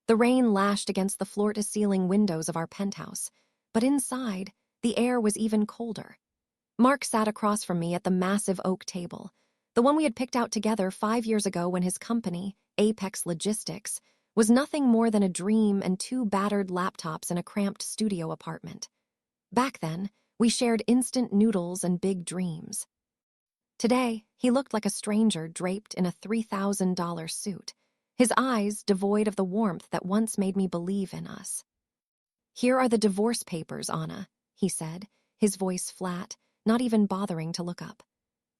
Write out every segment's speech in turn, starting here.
The rain lashed against the floor-to-ceiling windows of our penthouse, but inside, the air was even colder. Mark sat across from me at the massive oak table, the one we had picked out together 5 years ago when his company, Apex Logistics, was nothing more than a dream and 2 battered laptops in a cramped studio apartment. Back then, we shared instant noodles and big dreams. Today, he looked like a stranger draped in a $3,000 suit, his eyes devoid of the warmth that once made me believe in us. "Here are the divorce papers, Anna," he said, his voice flat, not even bothering to look up.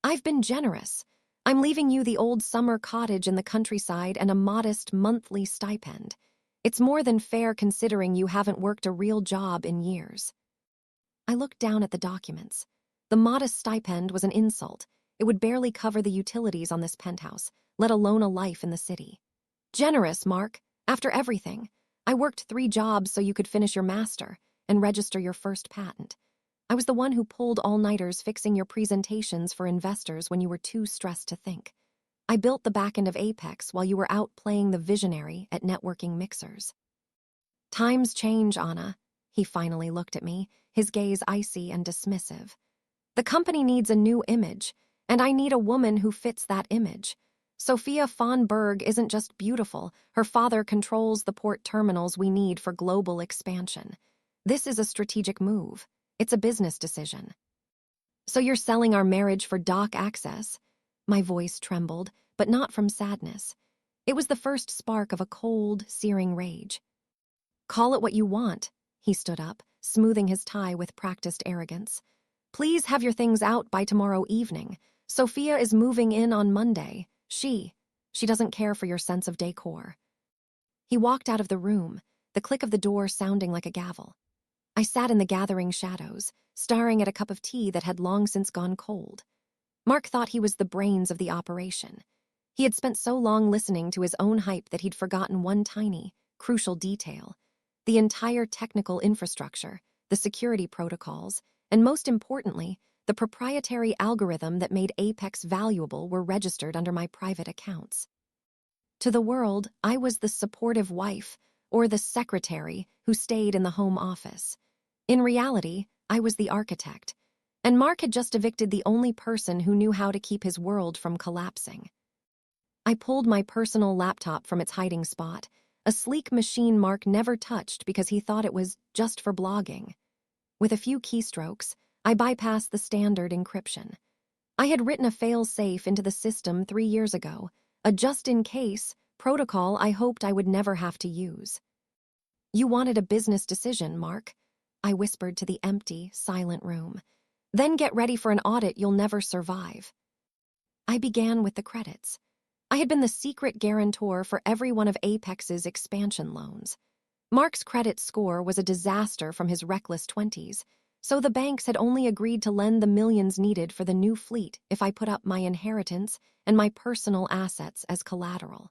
"I've been generous. I'm leaving you the old summer cottage in the countryside and a modest monthly stipend. It's more than fair considering you haven't worked a real job in years." I looked down at the documents. The modest stipend was an insult. It would barely cover the utilities on this penthouse, let alone a life in the city. "Generous, Mark. After everything. I worked 3 jobs so you could finish your master and register your first patent. I was the one who pulled all-nighters fixing your presentations for investors when you were too stressed to think. I built the back end of Apex while you were out playing the visionary at networking mixers." "Times change, Anna." He finally looked at me, his gaze icy and dismissive. "The company needs a new image, and I need a woman who fits that image. Sophia von Berg isn't just beautiful, her father controls the port terminals we need for global expansion. This is a strategic move. It's a business decision." "So you're selling our marriage for dock access?" My voice trembled, but not from sadness. It was the first spark of a cold, searing rage. "Call it what you want." He stood up, smoothing his tie with practiced arrogance. "Please have your things out by tomorrow evening. Sophia is moving in on Monday. She doesn't care for your sense of decor." He walked out of the room, the click of the door sounding like a gavel. I sat in the gathering shadows, staring at a cup of tea that had long since gone cold. Mark thought he was the brains of the operation. He had spent so long listening to his own hype that he'd forgotten one tiny, crucial detail. The entire technical infrastructure, the security protocols, and most importantly, the proprietary algorithm that made Apex valuable were registered under my private accounts. To the world, I was the supportive wife, or the secretary who stayed in the home office. In reality, I was the architect, and Mark had just evicted the only person who knew how to keep his world from collapsing. I pulled my personal laptop from its hiding spot, a sleek machine Mark never touched because he thought it was just for blogging. With a few keystrokes, I bypassed the standard encryption. I had written a fail-safe into the system 3 years ago, a just-in-case protocol I hoped I would never have to use. "You wanted a business decision, Mark," I whispered to the empty, silent room. "Then get ready for an audit you'll never survive." I began with the credits. I had been the secret guarantor for every one of Apex's expansion loans. Mark's credit score was a disaster from his reckless 20s, so the banks had only agreed to lend the millions needed for the new fleet if I put up my inheritance and my personal assets as collateral.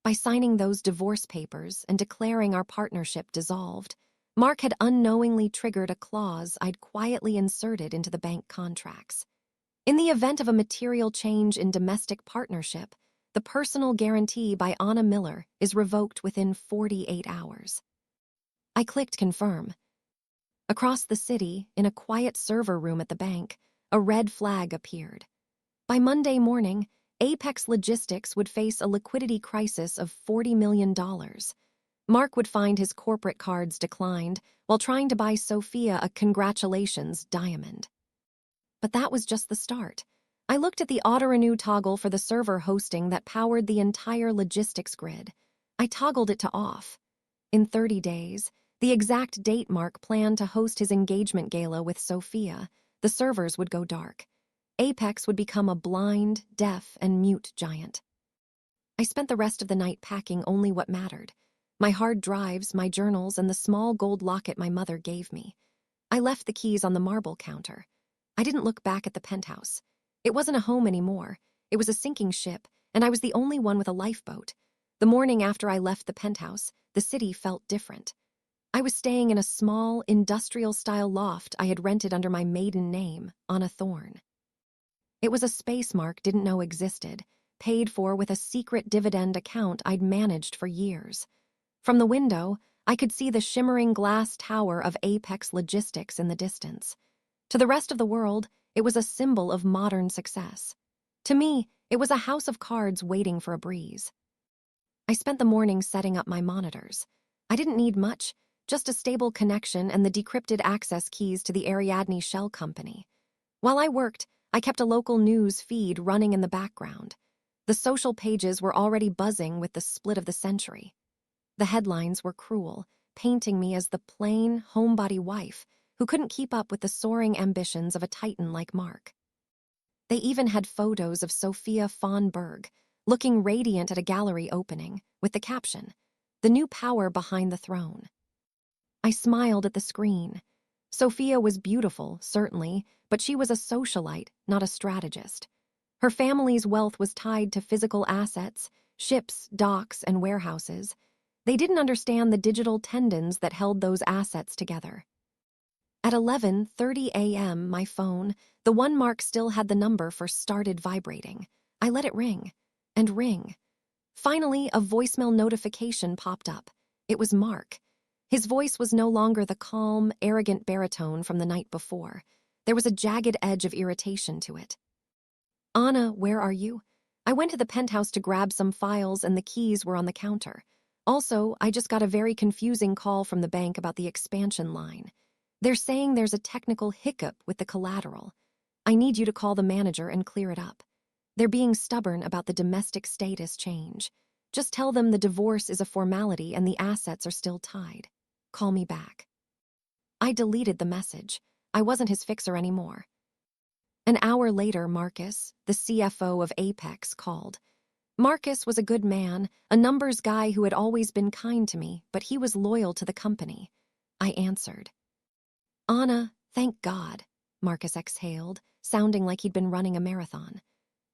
By signing those divorce papers and declaring our partnership dissolved, Mark had unknowingly triggered a clause I'd quietly inserted into the bank contracts. In the event of a material change in domestic partnership, the personal guarantee by Anna Miller is revoked within 48 hours. I clicked confirm. Across the city, in a quiet server room at the bank, a red flag appeared. By Monday morning, Apex Logistics would face a liquidity crisis of $40 million. Mark would find his corporate cards declined while trying to buy Sophia a congratulations diamond. But that was just the start. I looked at the auto-renew toggle for the server hosting that powered the entire logistics grid. I toggled it to off. In 30 days, the exact date Mark planned to host his engagement gala with Sophia, the servers would go dark. Apex would become a blind, deaf, and mute giant. I spent the rest of the night packing only what mattered: my hard drives, my journals, and the small gold locket my mother gave me. I left the keys on the marble counter. I didn't look back at the penthouse. It wasn't a home anymore. It was a sinking ship, and I was the only one with a lifeboat. The morning after I left the penthouse, the city felt different. I was staying in a small, industrial-style loft I had rented under my maiden name, Anna Thorne. It was a space Mark didn't know existed, paid for with a secret dividend account I'd managed for years. From the window, I could see the shimmering glass tower of Apex Logistics in the distance. To the rest of the world, it was a symbol of modern success. To me, it was a house of cards waiting for a breeze. I spent the morning setting up my monitors. I didn't need much, just a stable connection and the decrypted access keys to the Ariadne Shell Company. While I worked, I kept a local news feed running in the background. The social pages were already buzzing with the split of the century. The headlines were cruel, painting me as the plain, homebody wife who couldn't keep up with the soaring ambitions of a titan like Mark. They even had photos of Sophia von Berg, looking radiant at a gallery opening, with the caption, "The new power behind the throne." I smiled at the screen. Sophia was beautiful, certainly, but she was a socialite, not a strategist. Her family's wealth was tied to physical assets, ships, docks, and warehouses. They didn't understand the digital tendons that held those assets together. At 11:30 a.m., my phone, the one Mark still had the number for, started vibrating. I let it ring and ring. Finally, a voicemail notification popped up. It was Mark. His voice was no longer the calm, arrogant baritone from the night before. There was a jagged edge of irritation to it. "Anna, where are you? I went to the penthouse to grab some files and the keys were on the counter. Also, I just got a very confusing call from the bank about the expansion line. They're saying there's a technical hiccup with the collateral. I need you to call the manager and clear it up. They're being stubborn about the domestic status change. Just tell them the divorce is a formality and the assets are still tied. Call me back." I deleted the message. I wasn't his fixer anymore. An hour later, Marcus, the CFO of Apex, called. Marcus was a good man, a numbers guy who had always been kind to me, but he was loyal to the company. I answered. "Anna, thank God," Marcus exhaled, sounding like he'd been running a marathon.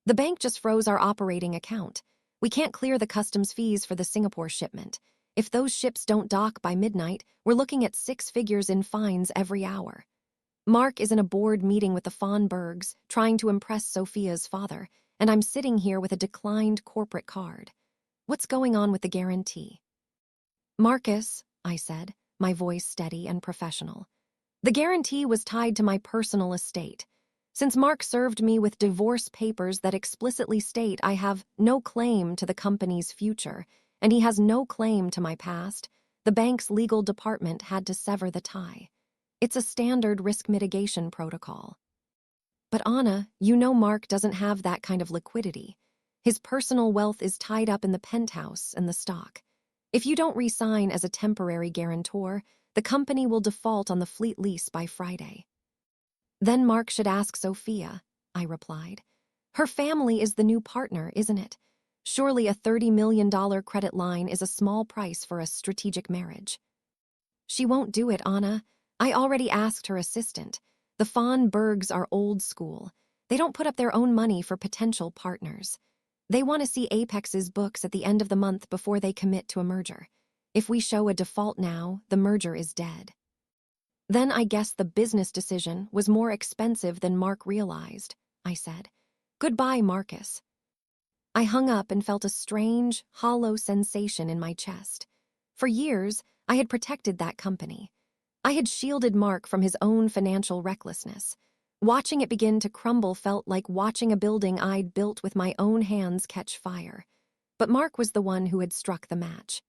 "The bank just froze our operating account. We can't clear the customs fees for the Singapore shipment. If those ships don't dock by midnight, we're looking at 6 figures in fines every hour." Mark is in a board meeting with the von Bergs, trying to impress Sophia's father, and I'm sitting here with a declined corporate card. What's going on with the guarantee? "Marcus," I said, my voice steady and professional. "The guarantee was tied to my personal estate. Since Mark served me with divorce papers that explicitly state I have no claim to the company's future, and he has no claim to my past, the bank's legal department had to sever the tie. It's a standard risk mitigation protocol." "But Anna, you know Mark doesn't have that kind of liquidity. His personal wealth is tied up in the penthouse and the stock. If you don't re-sign as a temporary guarantor, the company will default on the fleet lease by Friday." "Then Mark should ask Sophia," I replied. "Her family is the new partner, isn't it? Surely a $30 million credit line is a small price for a strategic marriage." "She won't do it, Anna. I already asked her assistant. The von Bergs are old school. They don't put up their own money for potential partners. They want to see Apex's books at the end of the month before they commit to a merger. If we show a default now, the merger is dead." "Then I guess the business decision was more expensive than Mark realized," I said. "Goodbye, Marcus." I hung up and felt a strange, hollow sensation in my chest. For years, I had protected that company. I had shielded Mark from his own financial recklessness. Watching it begin to crumble felt like watching a building I'd built with my own hands catch fire. But Mark was the one who had struck the match.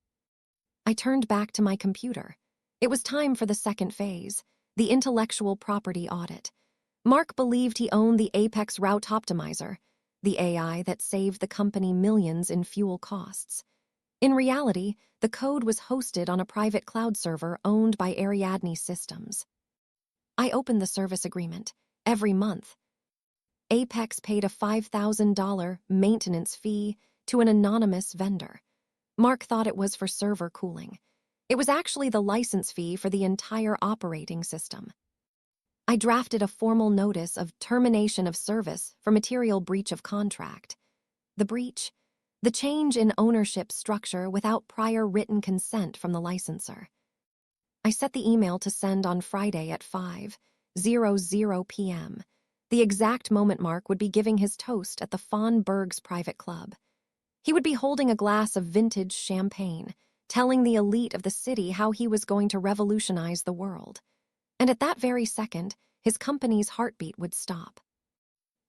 I turned back to my computer. It was time for the second phase, the intellectual property audit. Mark believed he owned the Apex Route Optimizer, the AI that saved the company millions in fuel costs. In reality, the code was hosted on a private cloud server owned by Ariadne Systems. I opened the service agreement. Every month, Apex paid a $5,000 maintenance fee to an anonymous vendor. Mark thought it was for server cooling. It was actually the license fee for the entire operating system. I drafted a formal notice of termination of service for material breach of contract. The breach? The change in ownership structure without prior written consent from the licensor. I set the email to send on Friday at 5:00 p.m., the exact moment Mark would be giving his toast at the von Bergs private club. He would be holding a glass of vintage champagne, telling the elite of the city how he was going to revolutionize the world. And at that very second, his company's heartbeat would stop.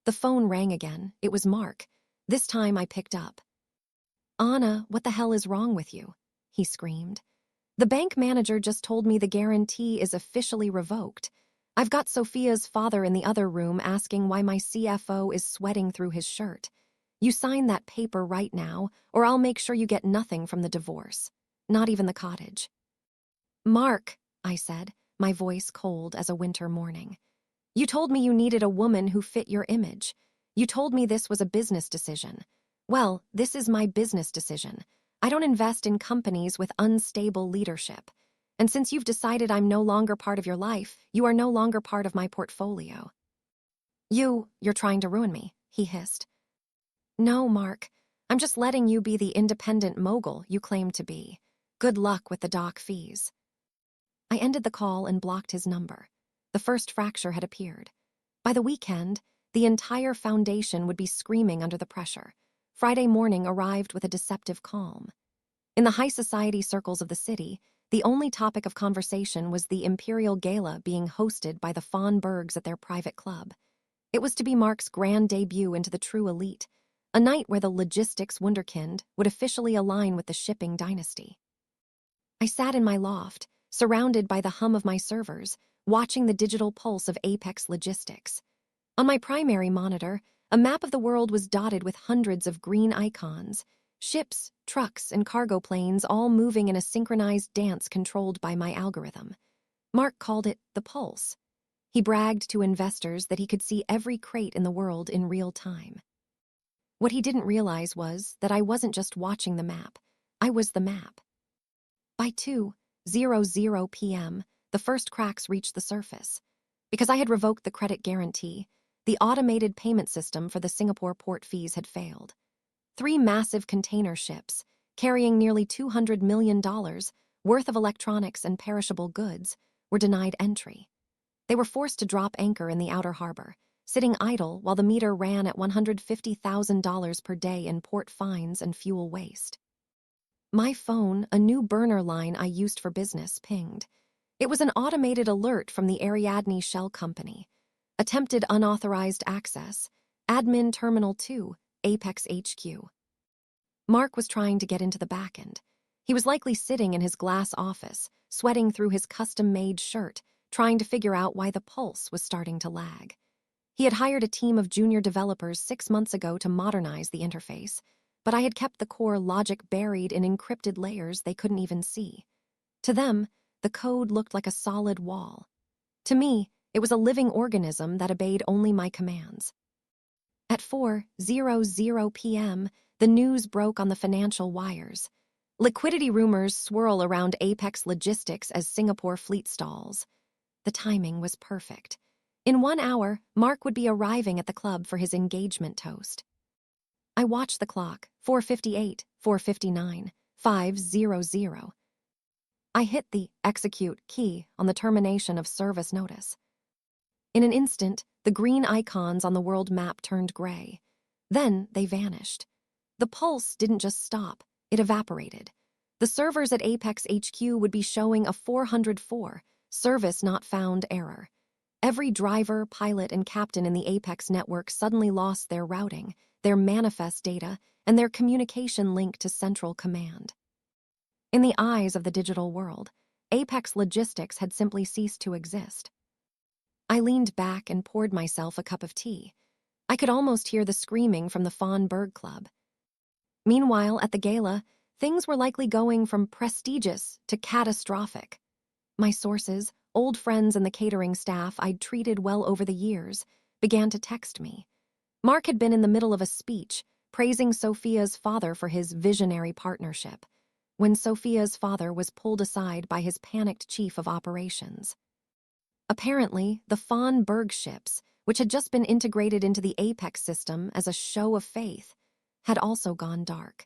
The phone rang again. It was Mark. This time I picked up. "Anna, what the hell is wrong with you?" he screamed. "The bank manager just told me the guarantee is officially revoked. I've got Sophia's father in the other room asking why my CFO is sweating through his shirt. You sign that paper right now, or I'll make sure you get nothing from the divorce. Not even the cottage." "Mark," I said, my voice cold as a winter morning. "You told me you needed a woman who fit your image. You told me this was a business decision. Well, this is my business decision. I don't invest in companies with unstable leadership. And since you've decided I'm no longer part of your life, you are no longer part of my portfolio." You're trying to ruin me," he hissed. "No, Mark. I'm just letting you be the independent mogul you claim to be. Good luck with the doc fees." I ended the call and blocked his number. The first fracture had appeared. By the weekend, the entire foundation would be screaming under the pressure. Friday morning arrived with a deceptive calm. In the high society circles of the city, the only topic of conversation was the Imperial Gala being hosted by the Von Bergs at their private club. It was to be Mark's grand debut into the true elite, a night where the logistics wunderkind would officially align with the shipping dynasty. I sat in my loft, surrounded by the hum of my servers, watching the digital pulse of Apex Logistics. On my primary monitor, a map of the world was dotted with hundreds of green icons, ships, trucks, and cargo planes all moving in a synchronized dance controlled by my algorithm. Mark called it the pulse. He bragged to investors that he could see every crate in the world in real time. What he didn't realize was that I wasn't just watching the map. I was the map. By 2:00 p.m., the first cracks reached the surface. Because I had revoked the credit guarantee, the automated payment system for the Singapore port fees had failed. 3 massive container ships, carrying nearly $200 million worth of electronics and perishable goods, were denied entry. They were forced to drop anchor in the outer harbor, sitting idle while the meter ran at $150,000 per day in port fines and fuel waste. My phone, a new burner line I used for business, pinged. It was an automated alert from the Ariadne Shell Company. Attempted unauthorized access. Admin Terminal 2, Apex HQ. Mark was trying to get into the back end. He was likely sitting in his glass office, sweating through his custom-made shirt, trying to figure out why the pulse was starting to lag. He had hired a team of junior developers 6 months ago to modernize the interface, but I had kept the core logic buried in encrypted layers they couldn't even see. To them, the code looked like a solid wall. To me, it was a living organism that obeyed only my commands. At 4:00 p.m., the news broke on the financial wires. Liquidity rumors swirl around Apex Logistics as Singapore fleet stalls. The timing was perfect. In 1 hour, Mark would be arriving at the club for his engagement toast. I watched the clock, 4:58, 4:59, 5:00. I hit the execute key on the termination of service notice. In an instant, the green icons on the world map turned gray. Then they vanished. The pulse didn't just stop, it evaporated. The servers at Apex HQ would be showing a 404, service not found error. Every driver, pilot, and captain in the Apex network suddenly lost their routing, their manifest data, and their communication link to Central Command. In the eyes of the digital world, Apex Logistics had simply ceased to exist. I leaned back and poured myself a cup of tea. I could almost hear the screaming from the Von Berg Club. Meanwhile, at the gala, things were likely going from prestigious to catastrophic. My sources, old friends and the catering staff I'd treated well over the years, began to text me. Mark had been in the middle of a speech, praising Sophia's father for his visionary partnership, when Sophia's father was pulled aside by his panicked chief of operations. Apparently, the Von Berg ships, which had just been integrated into the Apex system as a show of faith, had also gone dark.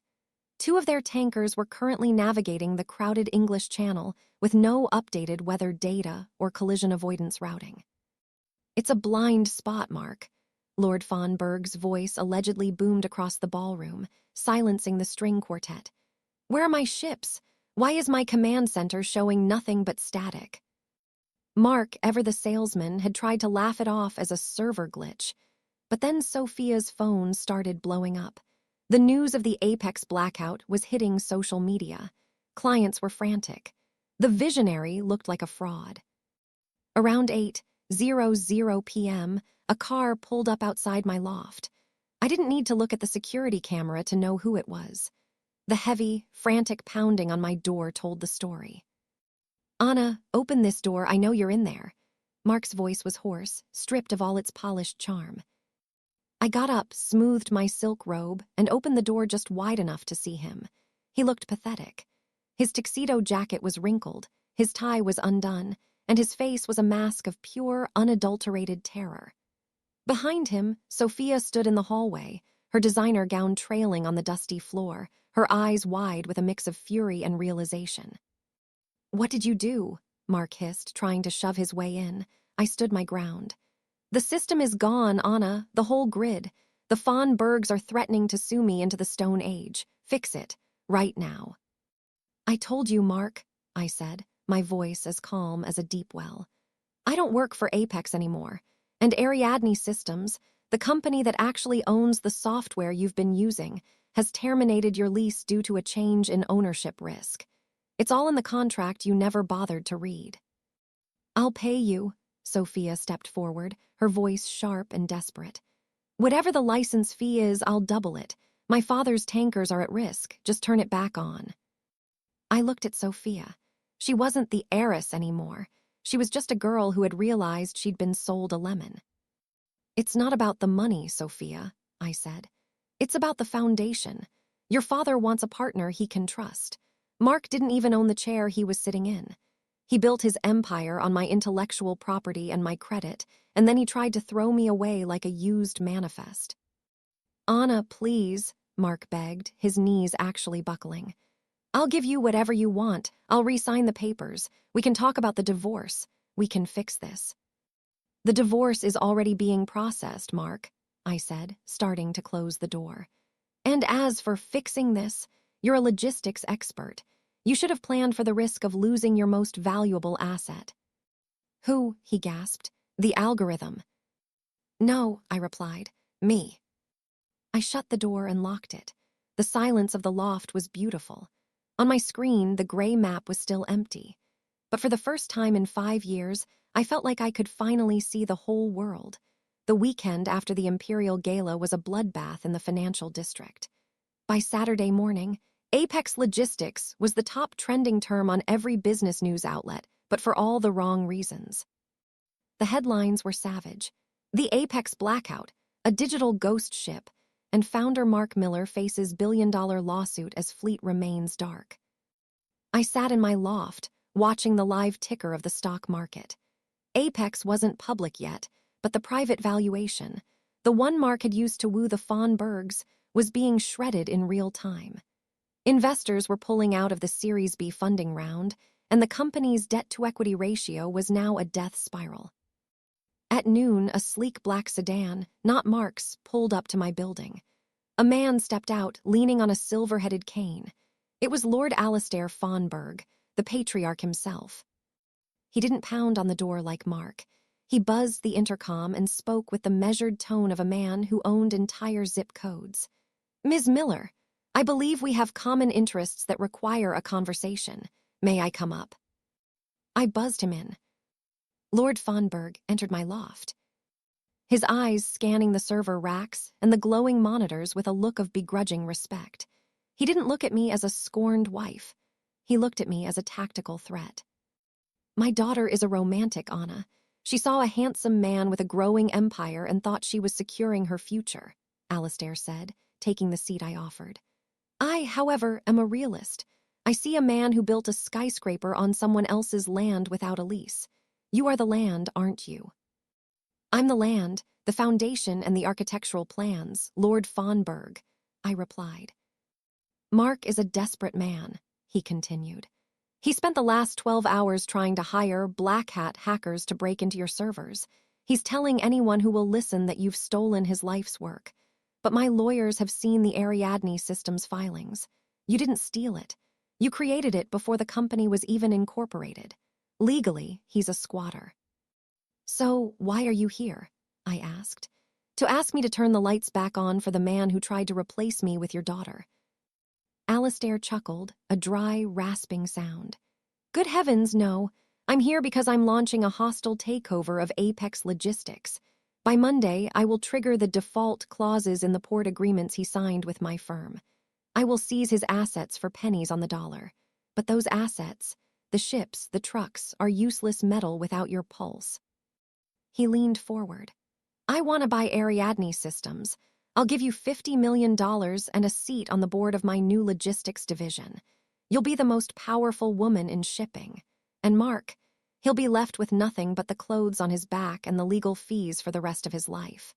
2 of their tankers were currently navigating the crowded English Channel with no updated weather data or collision avoidance routing. "It's a blind spot, Mark," Lord Von Berg's voice allegedly boomed across the ballroom, silencing the string quartet. "Where are my ships? Why is my command center showing nothing but static? Mark, ever the salesman, had tried to laugh it off as a server glitch. But then Sophia's phone started blowing up. The news of the Apex blackout was hitting social media. Clients were frantic. The visionary looked like a fraud. Around 8:00 p.m., a car pulled up outside my loft. I didn't need to look at the security camera to know who it was. The heavy, frantic pounding on my door told the story. "Anna, open this door, I know you're in there." Mark's voice was hoarse, stripped of all its polished charm. I got up, smoothed my silk robe, and opened the door just wide enough to see him. He looked pathetic. His tuxedo jacket was wrinkled, his tie was undone, and his face was a mask of pure, unadulterated terror. Behind him, Sophia stood in the hallway, her designer gown trailing on the dusty floor, her eyes wide with a mix of fury and realization. "What did you do?" Mark hissed, trying to shove his way in. I stood my ground. "The system is gone, Anna, the whole grid. The Von Bergs are threatening to sue me into the Stone Age. Fix it, right now." "I told you, Mark," I said, my voice as calm as a deep well. "I don't work for Apex anymore, and Ariadne Systems, the company that actually owns the software you've been using, has terminated your lease due to a change in ownership risk. It's all in the contract you never bothered to read." "I'll pay you." Sophia stepped forward, her voice sharp and desperate. "Whatever the license fee is, I'll double it. My father's tankers are at risk. Just turn it back on." I looked at Sophia. She wasn't the heiress anymore. She was just a girl who had realized she'd been sold a lemon. "It's not about the money, Sophia," I said. "It's about the foundation. Your father wants a partner he can trust. Mark didn't even own the chair he was sitting in. He built his empire on my intellectual property and my credit, and then he tried to throw me away like a used manifest." "Anna, please," Mark begged, his knees actually buckling. "I'll give you whatever you want. I'll re-sign the papers. We can talk about the divorce. We can fix this." "The divorce is already being processed, Mark," I said, starting to close the door. "And as for fixing this, you're a logistics expert. You should have planned for the risk of losing your most valuable asset." "Who?" he gasped. "The algorithm." "No," I replied. "Me." I shut the door and locked it. The silence of the loft was beautiful. On my screen, the gray map was still empty. But for the first time in 5 years, I felt like I could finally see the whole world. The weekend after the Imperial Gala was a bloodbath in the financial district. By Saturday morning, Apex Logistics was the top trending term on every business news outlet, but for all the wrong reasons. The headlines were savage. "The Apex Blackout, a digital ghost ship," and founder Mark Miller faces billion-dollar lawsuit as fleet remains dark. I sat in my loft, watching the live ticker of the stock market. Apex wasn't public yet, but the private valuation, the one Mark had used to woo the Von Bergs, was being shredded in real time. Investors were pulling out of the Series B funding round, and the company's debt-to-equity ratio was now a death spiral. At noon, a sleek black sedan, not Mark's, pulled up to my building. A man stepped out, leaning on a silver-headed cane. It was Lord Alistair Von Berg, the patriarch himself. He didn't pound on the door like Mark. He buzzed the intercom and spoke with the measured tone of a man who owned entire zip codes. "Ms. Miller, I believe we have common interests that require a conversation. May I come up?" I buzzed him in. Lord Von Berg entered my loft, his eyes scanning the server racks and the glowing monitors with a look of begrudging respect. He didn't look at me as a scorned wife. He looked at me as a tactical threat. "My daughter is a romantic, Anna. She saw a handsome man with a growing empire and thought she was securing her future," Alistair said, taking the seat I offered. "I, however, am a realist. I see a man who built a skyscraper on someone else's land without a lease. You are the land, aren't you?" "I'm the land, the foundation and the architectural plans, Lord Von Berg," I replied. "Mark is a desperate man," he continued. "He spent the last 12 hours trying to hire black hat hackers to break into your servers. He's telling anyone who will listen that you've stolen his life's work. But my lawyers have seen the Ariadne Systems filings. You didn't steal it. You created it before the company was even incorporated. Legally, he's a squatter. So, why are you here? I asked. To ask me to turn the lights back on for the man who tried to replace me with your daughter. Alistair chuckled, a dry, rasping sound. Good heavens, no. I'm here because I'm launching a hostile takeover of Apex Logistics. By Monday, I will trigger the default clauses in the port agreements he signed with my firm. I will seize his assets for pennies on the dollar. But those assets, the ships, the trucks, are useless metal without your pulse. He leaned forward. I want to buy Ariadne Systems. I'll give you $50 million and a seat on the board of my new logistics division. You'll be the most powerful woman in shipping. And Mark, he'll be left with nothing but the clothes on his back and the legal fees for the rest of his life.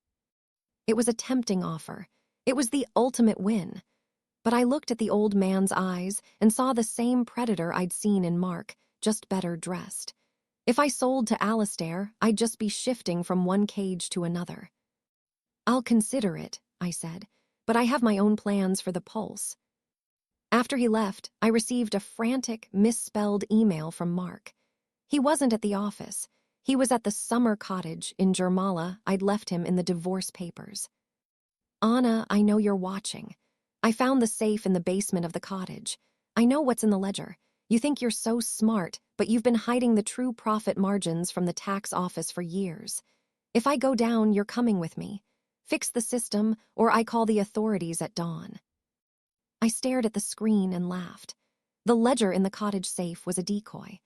It was a tempting offer. It was the ultimate win. But I looked at the old man's eyes and saw the same predator I'd seen in Mark, just better dressed. If I sold to Alistair, I'd just be shifting from one cage to another. I'll consider it, I said, but I have my own plans for the Pulse. After he left, I received a frantic, misspelled email from Mark. He wasn't at the office. He was at the summer cottage in Jermala I'd left him in the divorce papers. Anna, I know you're watching. I found the safe in the basement of the cottage. I know what's in the ledger. You think you're so smart, but you've been hiding the true profit margins from the tax office for years. If I go down, you're coming with me. Fix the system, or I call the authorities at dawn. I stared at the screen and laughed. The ledger in the cottage safe was a decoy.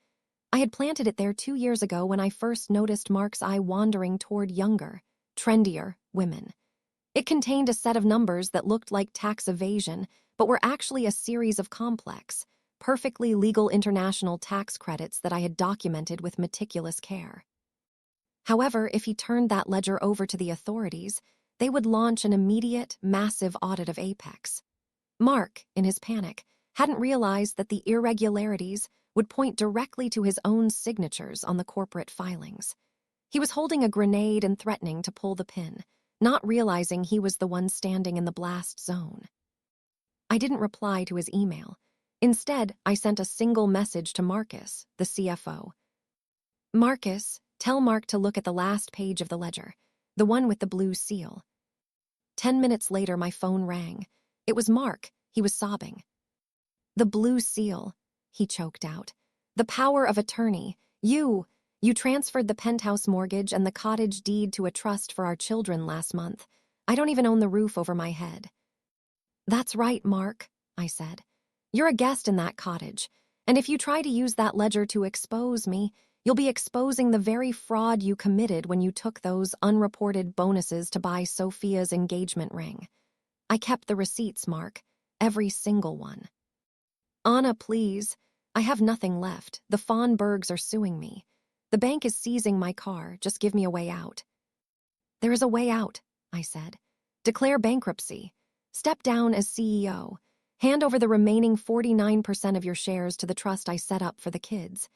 I had planted it there 2 years ago when I first noticed Mark's eye wandering toward younger, trendier women. It contained a set of numbers that looked like tax evasion, but were actually a series of complex, perfectly legal international tax credits that I had documented with meticulous care. However, if he turned that ledger over to the authorities, they would launch an immediate, massive audit of Apex. Mark, in his panic, hadn't realized that the irregularities would point directly to his own signatures on the corporate filings. He was holding a grenade and threatening to pull the pin, not realizing he was the one standing in the blast zone. I didn't reply to his email. Instead, I sent a single message to Marcus, the CFO. Marcus, tell Mark to look at the last page of the ledger, the one with the blue seal. 10 minutes later, my phone rang. It was Mark. He was sobbing. The blue seal, he choked out. The power of attorney. You transferred the penthouse mortgage and the cottage deed to a trust for our children last month. I don't even own the roof over my head. That's right, Mark, I said. You're a guest in that cottage, and if you try to use that ledger to expose me, you'll be exposing the very fraud you committed when you took those unreported bonuses to buy Sophia's engagement ring. I kept the receipts, Mark, every single one. Anna, please. I have nothing left. The Fawnbergs are suing me. The bank is seizing my car. Just give me a way out. There is a way out, I said. Declare bankruptcy. Step down as CEO. Hand over the remaining 49% of your shares to the trust I set up for the kids.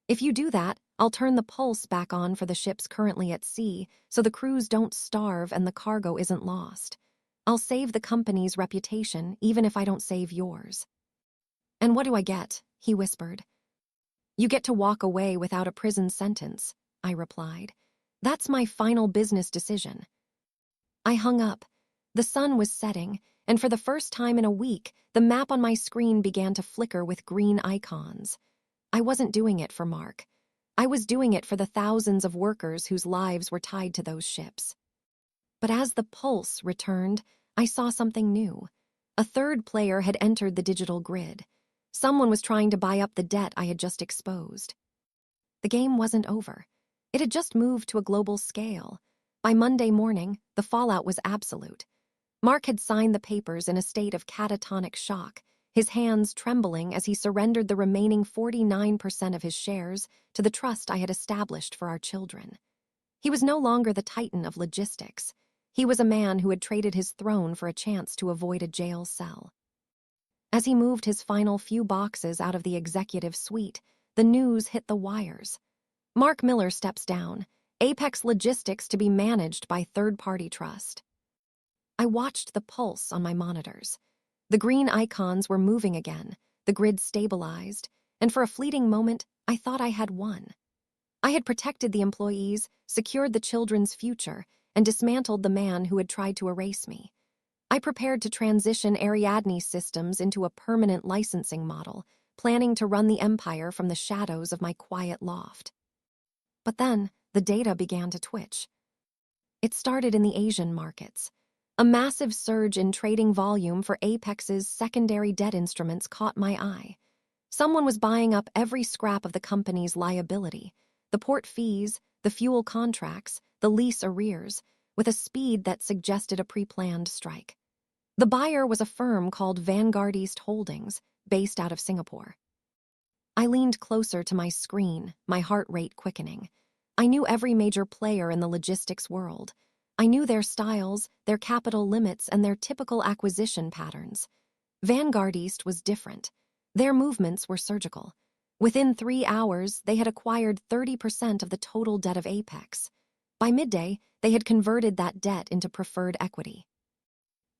If you do that, I'll turn the Pulse back on for the ships currently at sea so the crews don't starve and the cargo isn't lost. I'll save the company's reputation even if I don't save yours. And what do I get? He whispered. You get to walk away without a prison sentence, I replied. That's my final business decision. I hung up. The sun was setting, and for the first time in a week, the map on my screen began to flicker with green icons. I wasn't doing it for Mark. I was doing it for the thousands of workers whose lives were tied to those ships. But as the Pulse returned, I saw something new. A third player had entered the digital grid. Someone was trying to buy up the debt I had just exposed. The game wasn't over. It had just moved to a global scale. By Monday morning, the fallout was absolute. Mark had signed the papers in a state of catatonic shock, his hands trembling as he surrendered the remaining 49% of his shares to the trust I had established for our children. He was no longer the titan of logistics. He was a man who had traded his throne for a chance to avoid a jail cell. As he moved his final few boxes out of the executive suite, the news hit the wires. Mark Miller steps down, Apex Logistics to be managed by third-party trust. I watched the Pulse on my monitors. The green icons were moving again, the grid stabilized, and for a fleeting moment, I thought I had won. I had protected the employees, secured the children's future, and dismantled the man who had tried to erase me. I prepared to transition Ariadne's systems into a permanent licensing model, planning to run the empire from the shadows of my quiet loft. But then, the data began to twitch. It started in the Asian markets. A massive surge in trading volume for Apex's secondary debt instruments caught my eye. Someone was buying up every scrap of the company's liability, the port fees, the fuel contracts, the lease arrears, with a speed that suggested a pre-planned strike. The buyer was a firm called Vanguard East Holdings, based out of Singapore. I leaned closer to my screen, my heart rate quickening. I knew every major player in the logistics world. I knew their styles, their capital limits, and their typical acquisition patterns. Vanguard East was different. Their movements were surgical. Within 3 hours, they had acquired 30% of the total debt of Apex. By midday, they had converted that debt into preferred equity.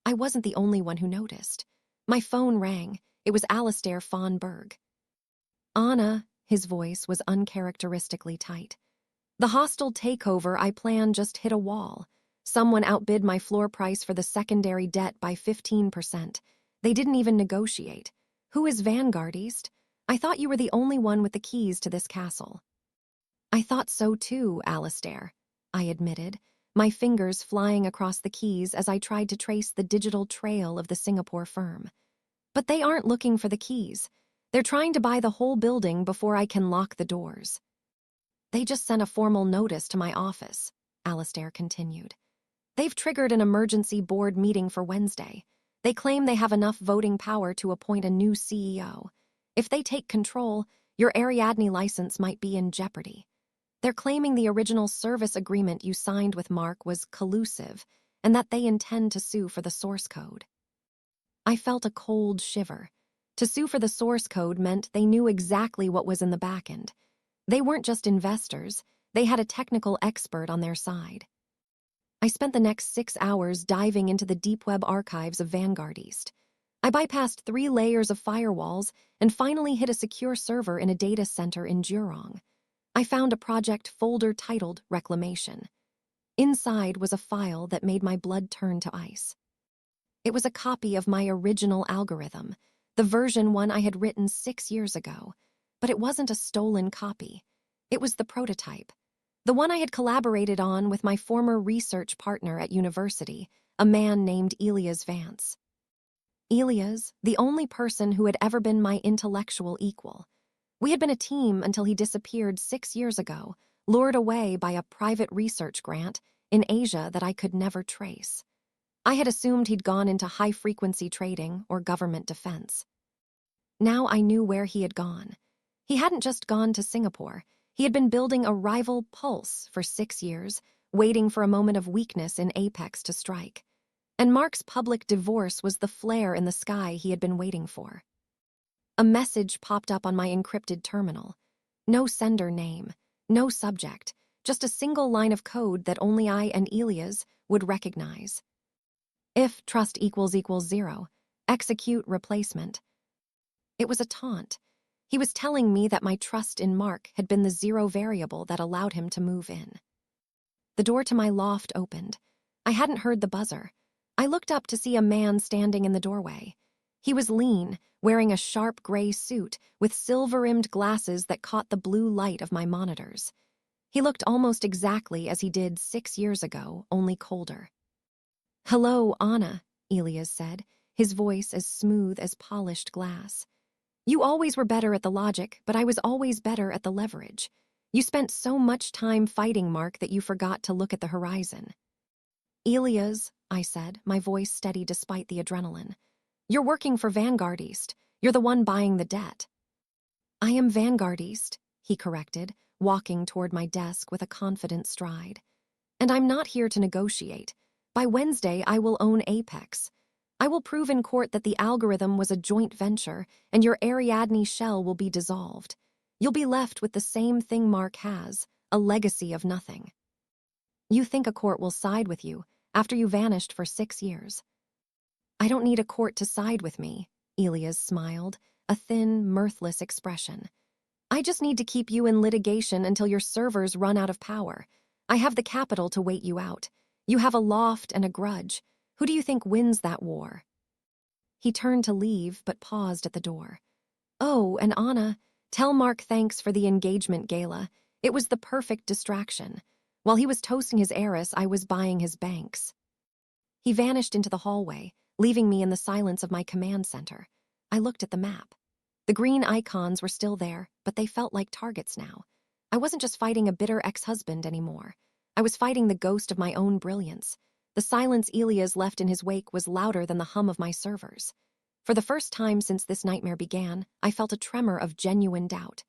I wasn't the only one who noticed. My phone rang. It was Alistair von Berg. Anna, his voice was uncharacteristically tight. The hostile takeover I planned just hit a wall. Someone outbid my floor price for the secondary debt by 15%. They didn't even negotiate. Who is Vanguard East? I thought you were the only one with the keys to this castle. I thought so too, Alistair, I admitted, my fingers flying across the keys as I tried to trace the digital trail of the Singapore firm. But they aren't looking for the keys. They're trying to buy the whole building before I can lock the doors. They just sent a formal notice to my office, Alistair continued. They've triggered an emergency board meeting for Wednesday. They claim they have enough voting power to appoint a new CEO. If they take control, your Ariadne license might be in jeopardy. They're claiming the original service agreement you signed with Mark was collusive, and that they intend to sue for the source code. I felt a cold shiver. To sue for the source code meant they knew exactly what was in the back end. They weren't just investors, they had a technical expert on their side. I spent the next 6 hours diving into the deep web archives of Vanguard East. I bypassed 3 layers of firewalls and finally hit a secure server in a data center in Jurong. I found a project folder titled Reclamation. Inside was a file that made my blood turn to ice. It was a copy of my original algorithm, the version one I had written 6 years ago. But it wasn't a stolen copy. It was the prototype. The one I had collaborated on with my former research partner at university, a man named Elias Vance. Elias, the only person who had ever been my intellectual equal. We had been a team until he disappeared 6 years ago, lured away by a private research grant in Asia that I could never trace. I had assumed he'd gone into high-frequency trading or government defense. Now I knew where he had gone. He hadn't just gone to Singapore. He had been building a rival pulse for 6 years, waiting for a moment of weakness in Apex to strike. And Mark's public divorce was the flare in the sky he had been waiting for. A message popped up on my encrypted terminal. No sender name, no subject, just a single line of code that only I and Elias would recognize. If trust equals 0, execute replacement. It was a taunt. He was telling me that my trust in Mark had been the 0 variable that allowed him to move in. The door to my loft opened. I hadn't heard the buzzer. I looked up to see a man standing in the doorway. He was lean, wearing a sharp gray suit with silver-rimmed glasses that caught the blue light of my monitors. He looked almost exactly as he did 6 years ago, only colder. "Hello, Anna," Elias said, his voice as smooth as polished glass. "You always were better at the logic, but I was always better at the leverage. You spent so much time fighting Mark that you forgot to look at the horizon." "Elias," I said, my voice steady despite the adrenaline. "You're working for Vanguard East. You're the one buying the debt." "I am Vanguard East," he corrected, walking toward my desk with a confident stride. "And I'm not here to negotiate. By Wednesday, I will own Apex. I will prove in court that the algorithm was a joint venture, and your Ariadne shell will be dissolved. You'll be left with the same thing Mark has, a legacy of nothing." "You think a court will side with you after you vanished for 6 years?" "I don't need a court to side with me," Elias smiled, a thin, mirthless expression. "I just need to keep you in litigation until your servers run out of power. I have the capital to wait you out. You have a loft and a grudge. Who do you think wins that war?" He turned to leave, but paused at the door. "Oh, and Anna, tell Mark thanks for the engagement gala. It was the perfect distraction. While he was toasting his heiress, I was buying his banks." He vanished into the hallway, leaving me in the silence of my command center. I looked at the map. The green icons were still there, but they felt like targets now. I wasn't just fighting a bitter ex-husband anymore. I was fighting the ghost of my own brilliance. The silence Elias left in his wake was louder than the hum of my servers. For the first time since this nightmare began, I felt a tremor of genuine doubt.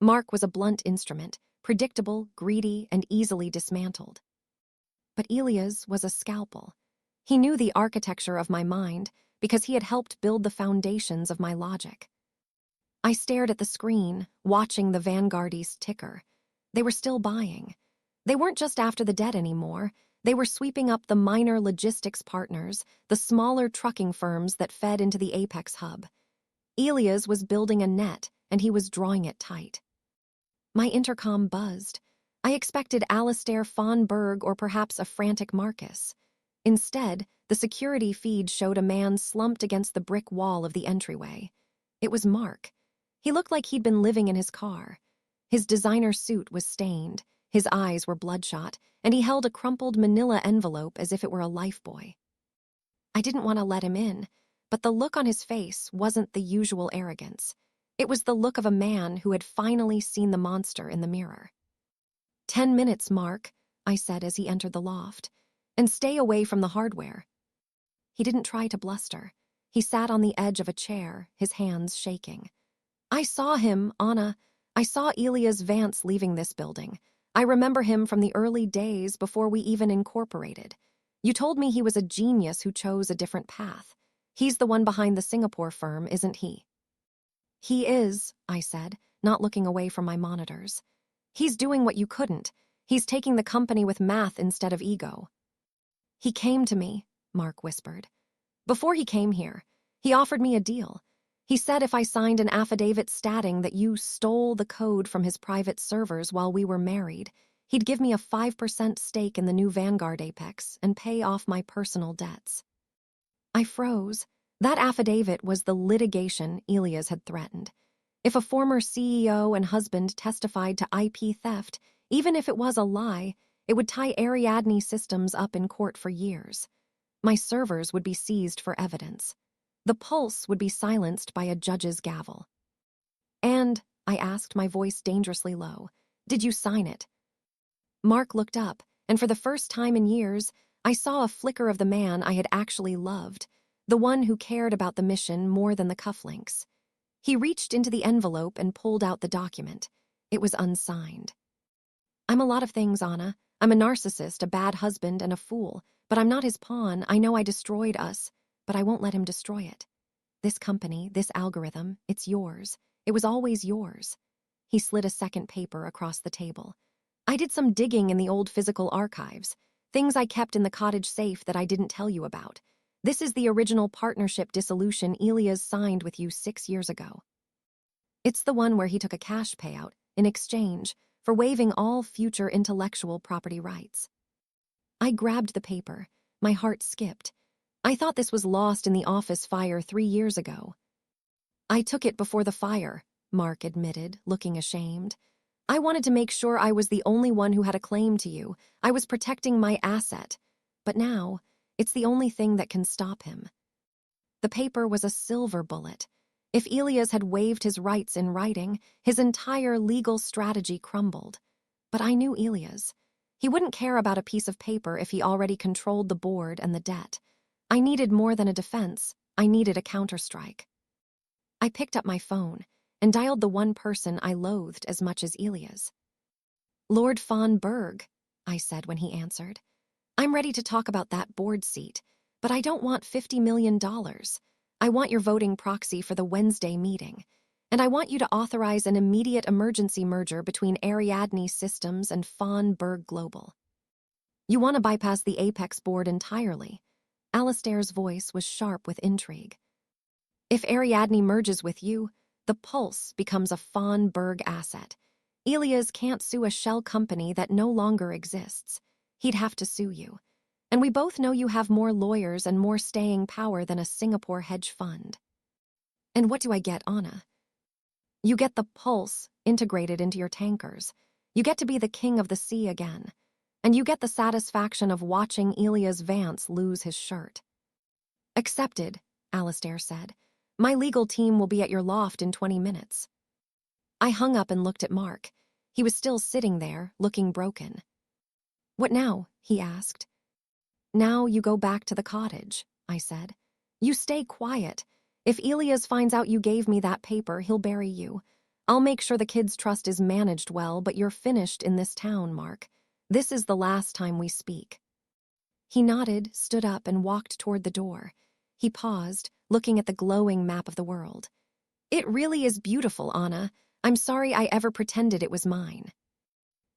Mark was a blunt instrument, predictable, greedy, and easily dismantled. But Elias was a scalpel. He knew the architecture of my mind because he had helped build the foundations of my logic. I stared at the screen, watching the Vanguard's ticker. They were still buying. They weren't just after the debt anymore. They were sweeping up the minor logistics partners, the smaller trucking firms that fed into the Apex hub. Elias was building a net, and he was drawing it tight. My intercom buzzed. I expected Alistair von Berg or perhaps a frantic Marcus. Instead, the security feed showed a man slumped against the brick wall of the entryway. It was Mark. He looked like he'd been living in his car. His designer suit was stained, his eyes were bloodshot, and he held a crumpled manila envelope as if it were a lifebuoy. I didn't want to let him in, but the look on his face wasn't the usual arrogance. It was the look of a man who had finally seen the monster in the mirror. "10 minutes, Mark," I said as he entered the loft. "And stay away from the hardware." He didn't try to bluster. He sat on the edge of a chair, his hands shaking. "I saw him, Anna. I saw Elias Vance leaving this building. I remember him from the early days before we even incorporated. You told me he was a genius who chose a different path. He's the one behind the Singapore firm, isn't he?" "He is," I said, not looking away from my monitors. "He's doing what you couldn't. He's taking the company with math instead of ego." "He came to me," Mark whispered. "Before he came here, he offered me a deal. He said if I signed an affidavit stating that you stole the code from his private servers while we were married, he'd give me a 5% stake in the new Vanguard Apex and pay off my personal debts." I froze. That affidavit was the litigation Elias had threatened. If a former CEO and husband testified to IP theft, even if it was a lie, it would tie Ariadne Systems up in court for years. My servers would be seized for evidence. The pulse would be silenced by a judge's gavel. "And," I asked, my voice dangerously low, "did you sign it?" Mark looked up, and for the first time in years, I saw a flicker of the man I had actually loved, the one who cared about the mission more than the cufflinks. He reached into the envelope and pulled out the document. It was unsigned. "I'm a lot of things, Anna. I'm a narcissist, a bad husband, and a fool. But I'm not his pawn. I know I destroyed us, but I won't let him destroy it. This company, this algorithm, it's yours. It was always yours." He slid a second paper across the table. "I did some digging in the old physical archives, things I kept in the cottage safe that I didn't tell you about. This is the original partnership dissolution Elias signed with you 6 years ago. It's the one where he took a cash payout in exchange for waiving all future intellectual property rights." I grabbed the paper. My heart skipped. I thought this was lost in the office fire 3 years ago. "I took it before the fire," Mark admitted, looking ashamed. "I wanted to make sure I was the only one who had a claim to you. I was protecting my asset. But now, it's the only thing that can stop him." The paper was a silver bullet. If Elias had waived his rights in writing, his entire legal strategy crumbled. But I knew Elias. He wouldn't care about a piece of paper if he already controlled the board and the debt. I needed more than a defense. I needed a counterstrike. I picked up my phone and dialed the one person I loathed as much as Elias. "Lord von Berg," I said when he answered. "I'm ready to talk about that board seat, but I don't want $50 million. I want your voting proxy for the Wednesday meeting, and I want you to authorize an immediate emergency merger between Ariadne Systems and von Berg Global. You want to bypass the Apex board entirely." Alistair's voice was sharp with intrigue. "If Ariadne merges with you, the Pulse becomes a Von Berg asset. Elias can't sue a shell company that no longer exists. He'd have to sue you. And we both know you have more lawyers and more staying power than a Singapore hedge fund. And what do I get, Anna? You get the Pulse integrated into your tankers. You get to be the king of the sea again. And you get the satisfaction of watching Elias Vance lose his shirt. Accepted, Alistair said. My legal team will be at your loft in 20 minutes. I hung up and looked at Mark. He was still sitting there, looking broken. What now? He asked. Now you go back to the cottage, I said. You stay quiet. If Elias finds out you gave me that paper, he'll bury you. I'll make sure the kids' trust is managed well, but you're finished in this town, Mark. This is the last time we speak. He nodded, stood up, and walked toward the door. He paused, looking at the glowing map of the world. It really is beautiful, Anna. I'm sorry I ever pretended it was mine.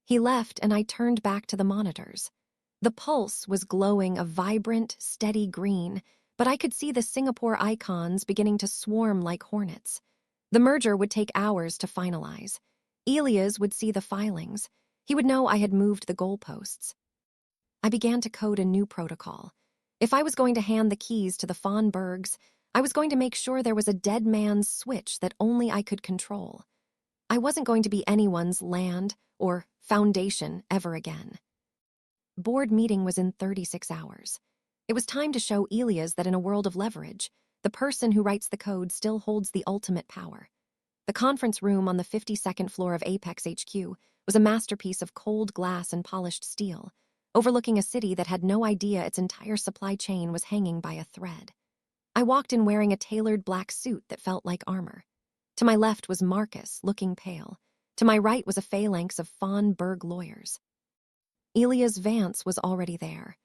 He left, and I turned back to the monitors. The Pulse was glowing a vibrant, steady green, but I could see the Singapore icons beginning to swarm like hornets. The merger would take hours to finalize. Elias would see the filings. He would know I had moved the goalposts. I began to code a new protocol. If I was going to hand the keys to the Von Bergs, I was going to make sure there was a dead man's switch that only I could control. I wasn't going to be anyone's land or foundation ever again. Board meeting was in 36 hours. It was time to show Elias that in a world of leverage, the person who writes the code still holds the ultimate power. The conference room on the 52nd floor of Apex HQ was a masterpiece of cold glass and polished steel, overlooking a city that had no idea its entire supply chain was hanging by a thread. I walked in wearing a tailored black suit that felt like armor. To my left was Marcus, looking pale. To my right was a phalanx of Von Berg lawyers. Elias Vance was already there.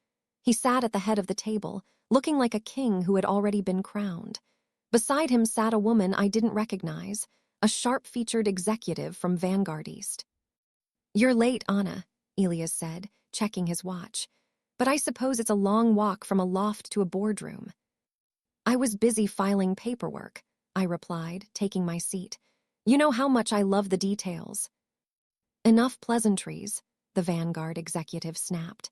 He sat at the head of the table, looking like a king who had already been crowned. Beside him sat a woman I didn't recognize, a sharp-featured executive from Vanguard East. You're late, Anna, Elias said, checking his watch. But I suppose it's a long walk from a loft to a boardroom. I was busy filing paperwork, I replied, taking my seat. You know how much I love the details. Enough pleasantries, the Vanguard executive snapped.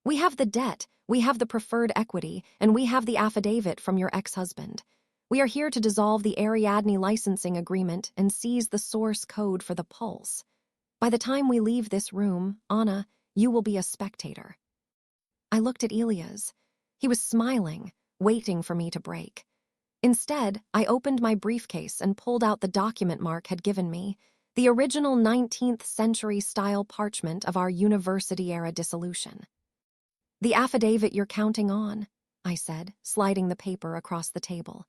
We have the debt, we have the preferred equity, and we have the affidavit from your ex-husband. We are here to dissolve the Ariadne licensing agreement and seize the source code for the Pulse. By the time we leave this room, Anna, you will be a spectator. I looked at Elias. He was smiling, waiting for me to break. Instead, I opened my briefcase and pulled out the document Mark had given me, the original 19th century-style parchment of our university-era dissolution. The affidavit you're counting on, I said, sliding the paper across the table.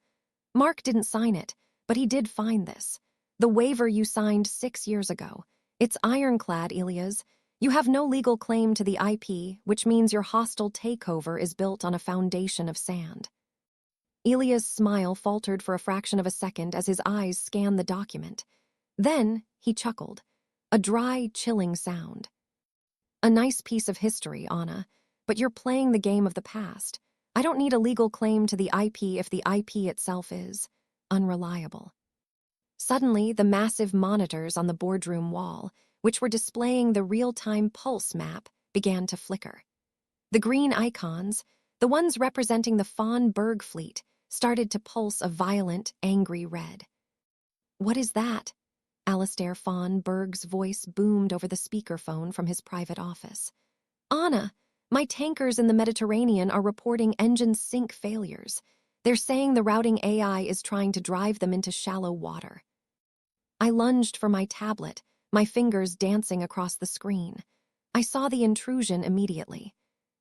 Mark didn't sign it, but he did find this. The waiver you signed 6 years ago. It's ironclad, Elias. You have no legal claim to the IP, which means your hostile takeover is built on a foundation of sand. Elias' smile faltered for a fraction of a second as his eyes scanned the document. Then he chuckled, a dry, chilling sound. A nice piece of history, Anna, but you're playing the game of the past. I don't need a legal claim to the IP if the IP itself is unreliable. Suddenly, the massive monitors on the boardroom wall, which were displaying the real-time pulse map, began to flicker. The green icons, the ones representing the Von Berg fleet, started to pulse a violent, angry red. What is that? Alistair Von Berg's voice boomed over the speakerphone from his private office. Anna, my tankers in the Mediterranean are reporting engine sink failures. They're saying the routing AI is trying to drive them into shallow water. I lunged for my tablet, my fingers dancing across the screen. I saw the intrusion immediately.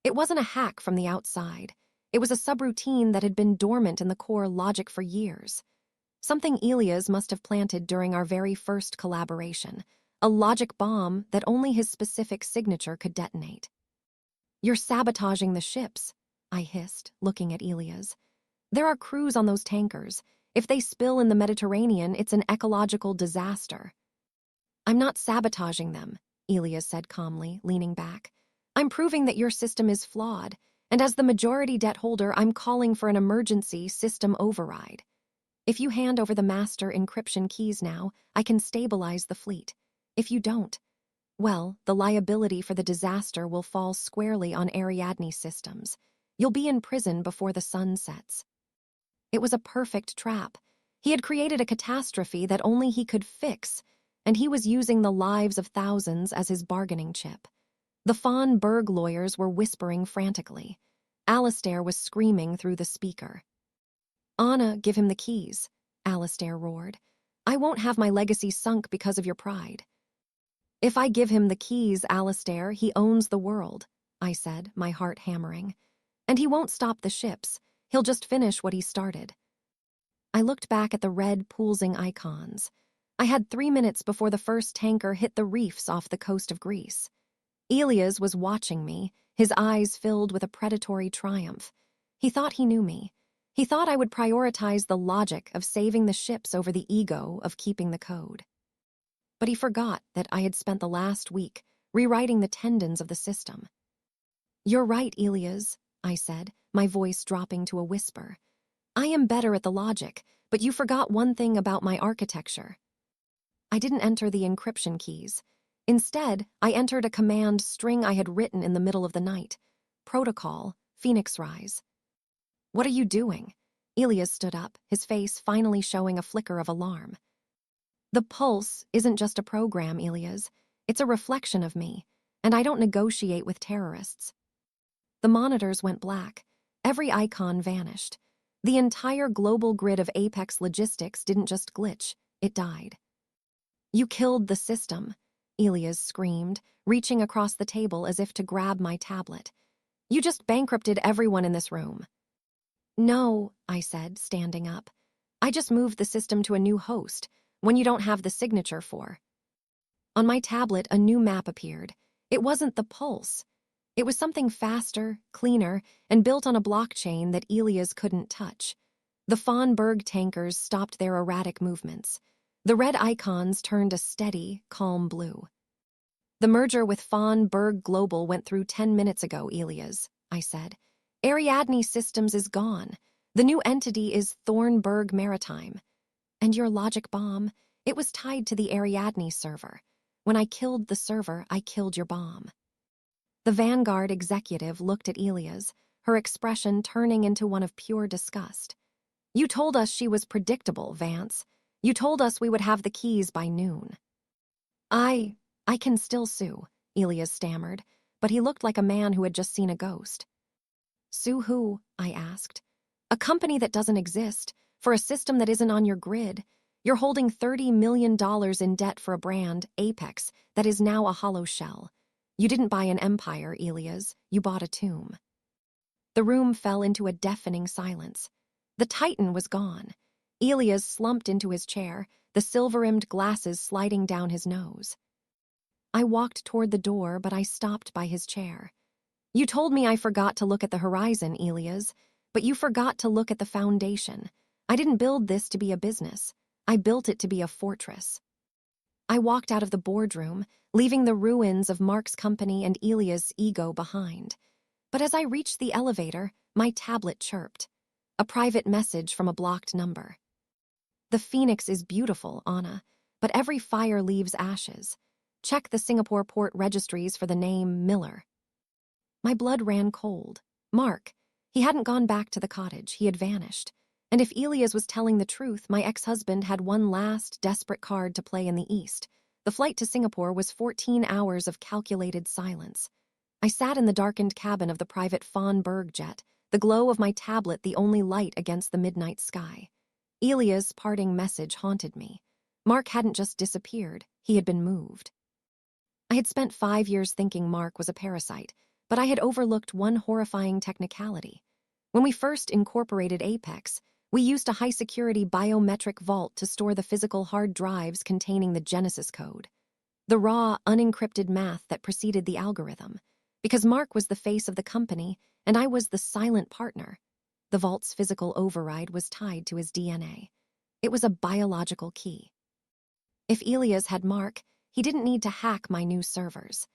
It wasn't a hack from the outside. It was a subroutine that had been dormant in the core logic for years. Something Elias must have planted during our very first collaboration, a logic bomb that only his specific signature could detonate. You're sabotaging the ships, I hissed, looking at Elias. There are crews on those tankers. If they spill in the Mediterranean, it's an ecological disaster. I'm not sabotaging them, Elias said calmly, leaning back. I'm proving that your system is flawed, and as the majority debt holder, I'm calling for an emergency system override. If you hand over the master encryption keys now, I can stabilize the fleet. If you don't, well, the liability for the disaster will fall squarely on Ariadne Systems. You'll be in prison before the sun sets. It was a perfect trap. He had created a catastrophe that only he could fix, and he was using the lives of thousands as his bargaining chip. The Von Berg lawyers were whispering frantically. Alistair was screaming through the speaker. "Anna, give him the keys," Alistair roared. "I won't have my legacy sunk because of your pride." "If I give him the keys, Alistair, he owns the world," I said, my heart hammering. "And he won't stop the ships. He'll just finish what he started." I looked back at the red, pulsing icons. I had 3 minutes before the first tanker hit the reefs off the coast of Greece. Elias was watching me, his eyes filled with a predatory triumph. He thought he knew me. He thought I would prioritize the logic of saving the ships over the ego of keeping the code. But he forgot that I had spent the last week rewriting the tendons of the system. "You're right, Elias," I said, my voice dropping to a whisper. "I am better at the logic, but you forgot one thing about my architecture." I didn't enter the encryption keys. Instead, I entered a command string I had written in the middle of the night. Protocol, Phoenix Rise. "What are you doing?" Elias stood up, his face finally showing a flicker of alarm. "The pulse isn't just a program, Elias. It's a reflection of me, and I don't negotiate with terrorists." The monitors went black. Every icon vanished. The entire global grid of Apex logistics didn't just glitch, it died. "You killed the system," Elias screamed, reaching across the table as if to grab my tablet. "You just bankrupted everyone in this room." "No," I said, standing up. "I just moved the system to a new host, one you don't have the signature for." On my tablet, a new map appeared. It wasn't the pulse. It was something faster, cleaner, and built on a blockchain that Elias couldn't touch. The Von Berg tankers stopped their erratic movements. The red icons turned a steady, calm blue. "The merger with Von Berg Global went through 10 minutes ago, Elias," I said. "Ariadne Systems is gone. The new entity is Thornburg Maritime. And your logic bomb, it was tied to the Ariadne server. When I killed the server, I killed your bomb." The Vanguard executive looked at Elias, her expression turning into one of pure disgust. "You told us she was predictable, Vance. You told us we would have the keys by noon." I can still sue," Elias stammered, but he looked like a man who had just seen a ghost. "Sue who?" I asked. "A company that doesn't exist, for a system that isn't on your grid. You're holding $30 million in debt for a brand, Apex, that is now a hollow shell. You didn't buy an empire, Elias. You bought a tomb." The room fell into a deafening silence. The Titan was gone. Elias slumped into his chair, the silver-rimmed glasses sliding down his nose. I walked toward the door, but I stopped by his chair. "You told me I forgot to look at the horizon, Elias, but you forgot to look at the foundation. I didn't build this to be a business. I built it to be a fortress." I walked out of the boardroom, leaving the ruins of Mark's company and Elias' ego behind. But as I reached the elevator, my tablet chirped. A private message from a blocked number. "The Phoenix is beautiful, Anna, but every fire leaves ashes. Check the Singapore port registries for the name Miller." My blood ran cold. Mark. He hadn't gone back to the cottage. He had vanished. And if Elias was telling the truth, my ex-husband had one last, desperate card to play in the East. The flight to Singapore was 14 hours of calculated silence. I sat in the darkened cabin of the private Von Berg jet, the glow of my tablet the only light against the midnight sky. Elias' parting message haunted me. Mark hadn't just disappeared, he had been moved. I had spent 5 years thinking Mark was a parasite, but I had overlooked one horrifying technicality. When we first incorporated Apex, we used a high-security biometric vault to store the physical hard drives containing the Genesis code. The raw, unencrypted math that preceded the algorithm. Because Mark was the face of the company, and I was the silent partner. The vault's physical override was tied to his DNA. It was a biological key. If Elias had Mark, he didn't need to hack my new servers.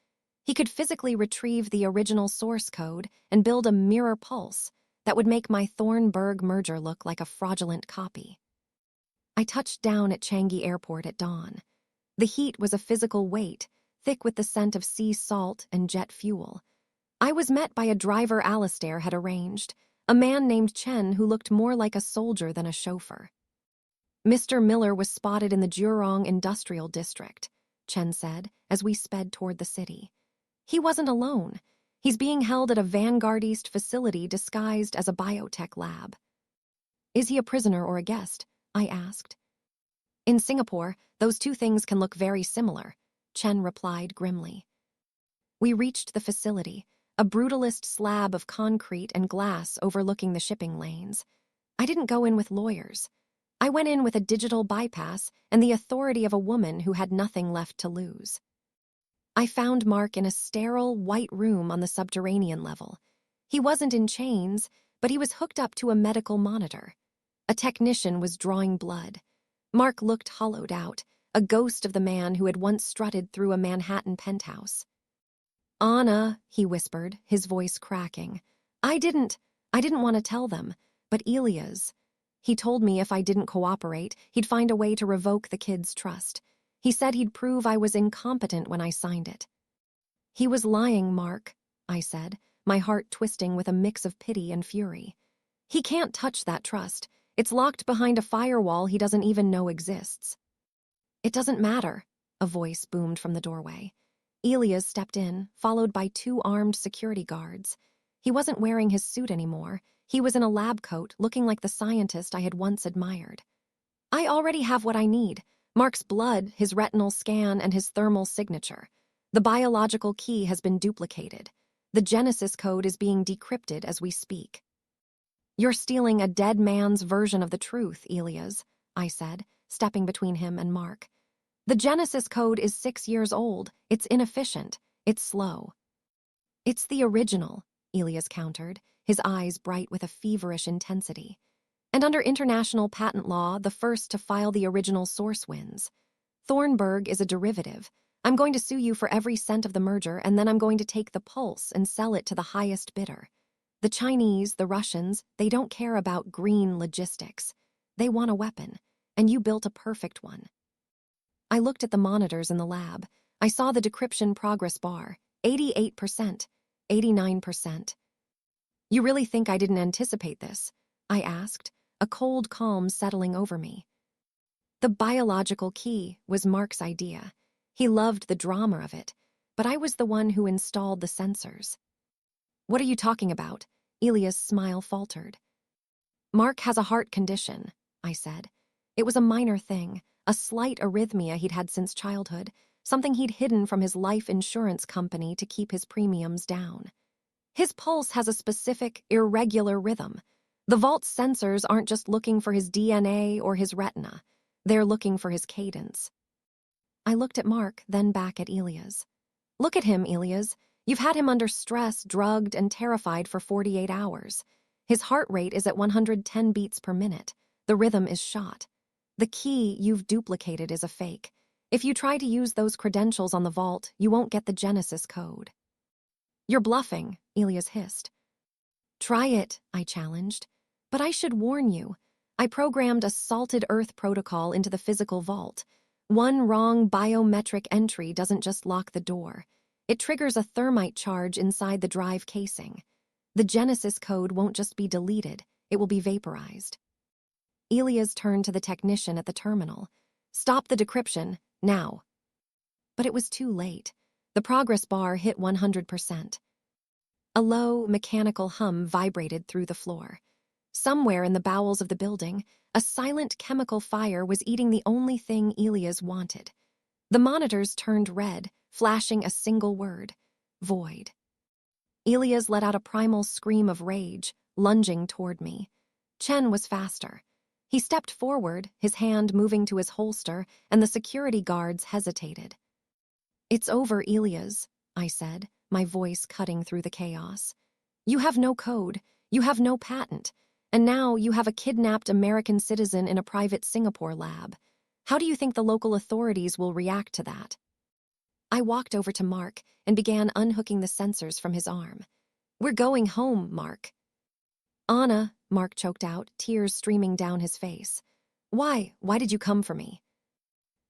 He could physically retrieve the original source code and build a mirror pulse that would make my Thornburg merger look like a fraudulent copy. I touched down at Changi Airport at dawn. The heat was a physical weight, thick with the scent of sea salt and jet fuel. I was met by a driver Alistair had arranged, a man named Chen who looked more like a soldier than a chauffeur. Mr. Miller was spotted in the Jurong Industrial District, Chen said, as we sped toward the city. He wasn't alone. He's being held at a Vanguardist facility disguised as a biotech lab. Is he a prisoner or a guest? I asked. In Singapore, those two things can look very similar, Chen replied grimly. We reached the facility, a brutalist slab of concrete and glass overlooking the shipping lanes. I didn't go in with lawyers. I went in with a digital bypass and the authority of a woman who had nothing left to lose. I found Mark in a sterile, white room on the subterranean level. He wasn't in chains, but he was hooked up to a medical monitor. A technician was drawing blood. Mark looked hollowed out, a ghost of the man who had once strutted through a Manhattan penthouse. Anna, he whispered, his voice cracking. I didn't want to tell them, but Elias. He told me if I didn't cooperate, he'd find a way to revoke the kid's trust. He said he'd prove I was incompetent when I signed it. He was lying, Mark, I said, my heart twisting with a mix of pity and fury. He can't touch that trust. It's locked behind a firewall he doesn't even know exists. It doesn't matter, a voice boomed from the doorway. Elias stepped in, followed by 2 armed security guards. He wasn't wearing his suit anymore. He was in a lab coat, looking like the scientist I had once admired. I already have what I need. Mark's blood, his retinal scan, and his thermal signature. The biological key has been duplicated. The Genesis code is being decrypted as we speak. You're stealing a dead man's version of the truth, Elias, I said, stepping between him and Mark. The Genesis code is 6 years old. It's inefficient. It's slow. It's the original, Elias countered, his eyes bright with a feverish intensity. And under international patent law, the first to file the original source wins. Thornburg is a derivative. I'm going to sue you for every cent of the merger, and then I'm going to take the pulse and sell it to the highest bidder. The Chinese, the Russians, they don't care about green logistics. They want a weapon, and you built a perfect one. I looked at the monitors in the lab. I saw the decryption progress bar, 88%, 89%. You really think I didn't anticipate this? I asked, a cold calm settling over me. The biological key was Mark's idea. He loved the drama of it, but I was the one who installed the sensors. What are you talking about? Elias' smile faltered. Mark has a heart condition, I said. It was a minor thing, a slight arrhythmia he'd had since childhood, something he'd hidden from his life insurance company to keep his premiums down. His pulse has a specific, irregular rhythm. The vault's sensors aren't just looking for his DNA or his retina. They're looking for his cadence. I looked at Mark, then back at Elias. Look at him, Elias. You've had him under stress, drugged, and terrified for 48 hours. His heart rate is at 110 beats per minute. The rhythm is shot. The key you've duplicated is a fake. If you try to use those credentials on the vault, you won't get the Genesis code. You're bluffing, Elias hissed. Try it, I challenged. But I should warn you. I programmed a salted earth protocol into the physical vault. One wrong biometric entry doesn't just lock the door. It triggers a thermite charge inside the drive casing. The Genesis code won't just be deleted, it will be vaporized. Elias turned to the technician at the terminal. Stop the decryption, now. But it was too late. The progress bar hit 100%. A low, mechanical hum vibrated through the floor. Somewhere in the bowels of the building, a silent chemical fire was eating the only thing Elias wanted. The monitors turned red, flashing a single word: void. Elias let out a primal scream of rage, lunging toward me. Chen was faster. He stepped forward, his hand moving to his holster, and the security guards hesitated. It's over, Elias, I said, my voice cutting through the chaos. You have no code, you have no patent, and now you have a kidnapped American citizen in a private Singapore lab. How do you think the local authorities will react to that? I walked over to Mark and began unhooking the sensors from his arm. We're going home, Mark. Anna, Mark choked out, tears streaming down his face. Why? Why did you come for me?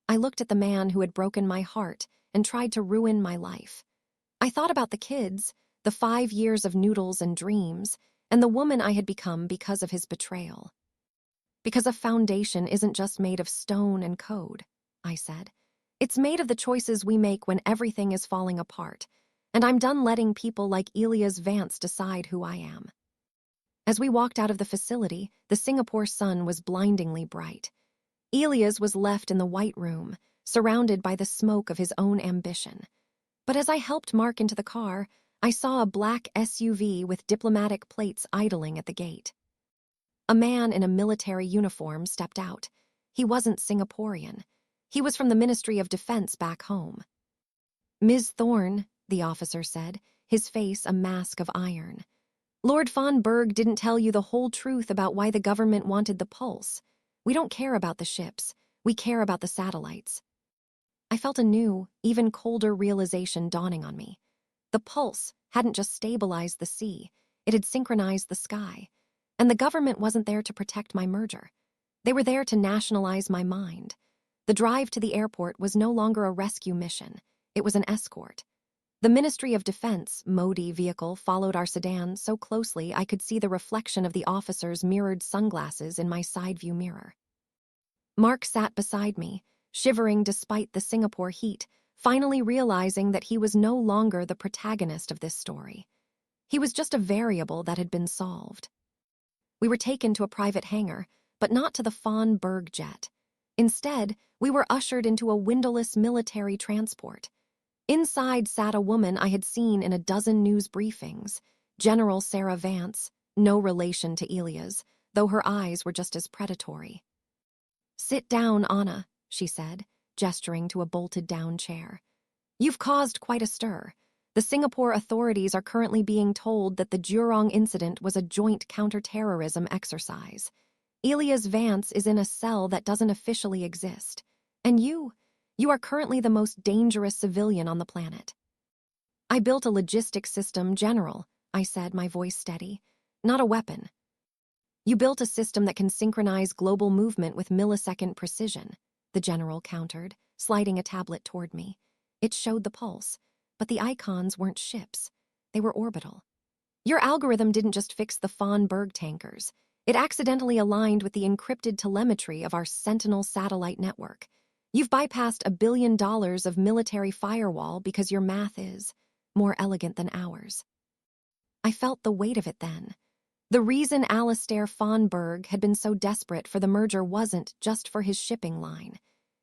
I looked at the man who had broken my heart and tried to ruin my life. I thought about the kids, the 5 years of noodles and dreams, and the woman I had become because of his betrayal. Because a foundation isn't just made of stone and code, I said. It's made of the choices we make when everything is falling apart, and I'm done letting people like Elias Vance decide who I am. As we walked out of the facility, the Singapore sun was blindingly bright. Elias was left in the white room, surrounded by the smoke of his own ambition. But as I helped Mark into the car, I saw a black SUV with diplomatic plates idling at the gate. A man in a military uniform stepped out. He wasn't Singaporean. He was from the Ministry of Defense back home. "Ms. Thorne," the officer said, his face a mask of iron. "Lord von Berg didn't tell you the whole truth about why the government wanted the pulse. We don't care about the ships. We care about the satellites." I felt a new, even colder realization dawning on me. The pulse hadn't just stabilized the sea, it had synchronized the sky. And the government wasn't there to protect my merger. They were there to nationalize my mind. The drive to the airport was no longer a rescue mission. It was an escort. The Ministry of Defense Modi vehicle followed our sedan so closely I could see the reflection of the officer's mirrored sunglasses in my side view mirror. Mark sat beside me, shivering despite the Singapore heat, finally realizing that he was no longer the protagonist of this story. He was just a variable that had been solved. We were taken to a private hangar, but not to the Von Berg jet. Instead, we were ushered into a windowless military transport. Inside sat a woman I had seen in a dozen news briefings, General Sarah Vance, no relation to Elias, though her eyes were just as predatory. "Sit down, Anna," she said, gesturing to a bolted-down chair. "You've caused quite a stir. The Singapore authorities are currently being told that the Jurong incident was a joint counterterrorism exercise. Elias Vance is in a cell that doesn't officially exist. And you are currently the most dangerous civilian on the planet." "I built a logistics system, General," I said, my voice steady. "Not a weapon." "You built a system that can synchronize global movement with millisecond precision," the general countered, sliding a tablet toward me. It showed the pulse, but the icons weren't ships. They were orbital. "Your algorithm didn't just fix the Von Berg tankers. It accidentally aligned with the encrypted telemetry of our Sentinel satellite network. You've bypassed $1 billion of military firewall because your math is more elegant than ours." I felt the weight of it then. The reason Alistair Von Berg had been so desperate for the merger wasn't just for his shipping line.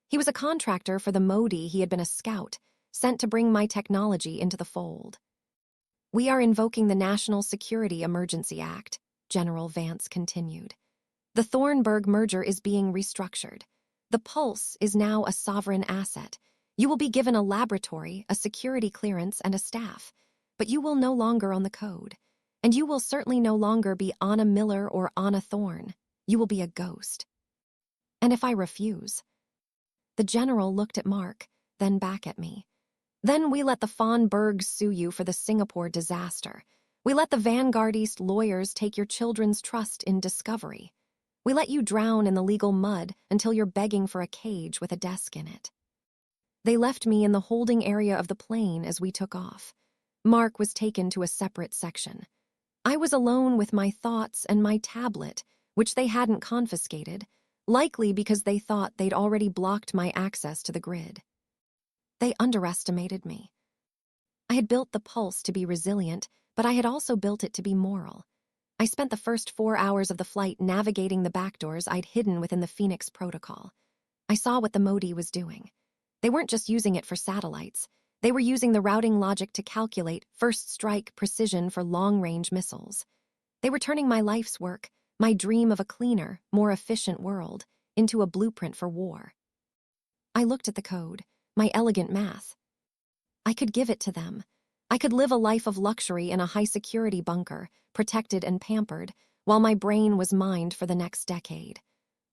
He was a contractor for the Modi. He had been a scout, sent to bring my technology into the fold. "We are invoking the National Security Emergency Act," General Vance continued. "The Thornburg merger is being restructured. The Pulse is now a sovereign asset. You will be given a laboratory, a security clearance, and a staff. But you will no longer own the code. And you will certainly no longer be Anna Miller or Anna Thorne. You will be a ghost." "And if I refuse?" The general looked at Mark, then back at me. "Then we let the Von Bergs sue you for the Singapore disaster. We let the Vanguardist lawyers take your children's trust in discovery. We let you drown in the legal mud until you're begging for a cage with a desk in it." They left me in the holding area of the plane as we took off. Mark was taken to a separate section. I was alone with my thoughts and my tablet, which they hadn't confiscated, likely because they thought they'd already blocked my access to the grid. They underestimated me. I had built the Pulse to be resilient, but I had also built it to be moral. I spent the first 4 hours of the flight navigating the backdoors I'd hidden within the Phoenix Protocol. I saw what the Modi was doing. They weren't just using it for satellites. They were using the routing logic to calculate first-strike precision for long-range missiles. They were turning my life's work, my dream of a cleaner, more efficient world, into a blueprint for war. I looked at the code, my elegant math. I could give it to them. I could live a life of luxury in a high-security bunker, protected and pampered, while my brain was mined for the next decade.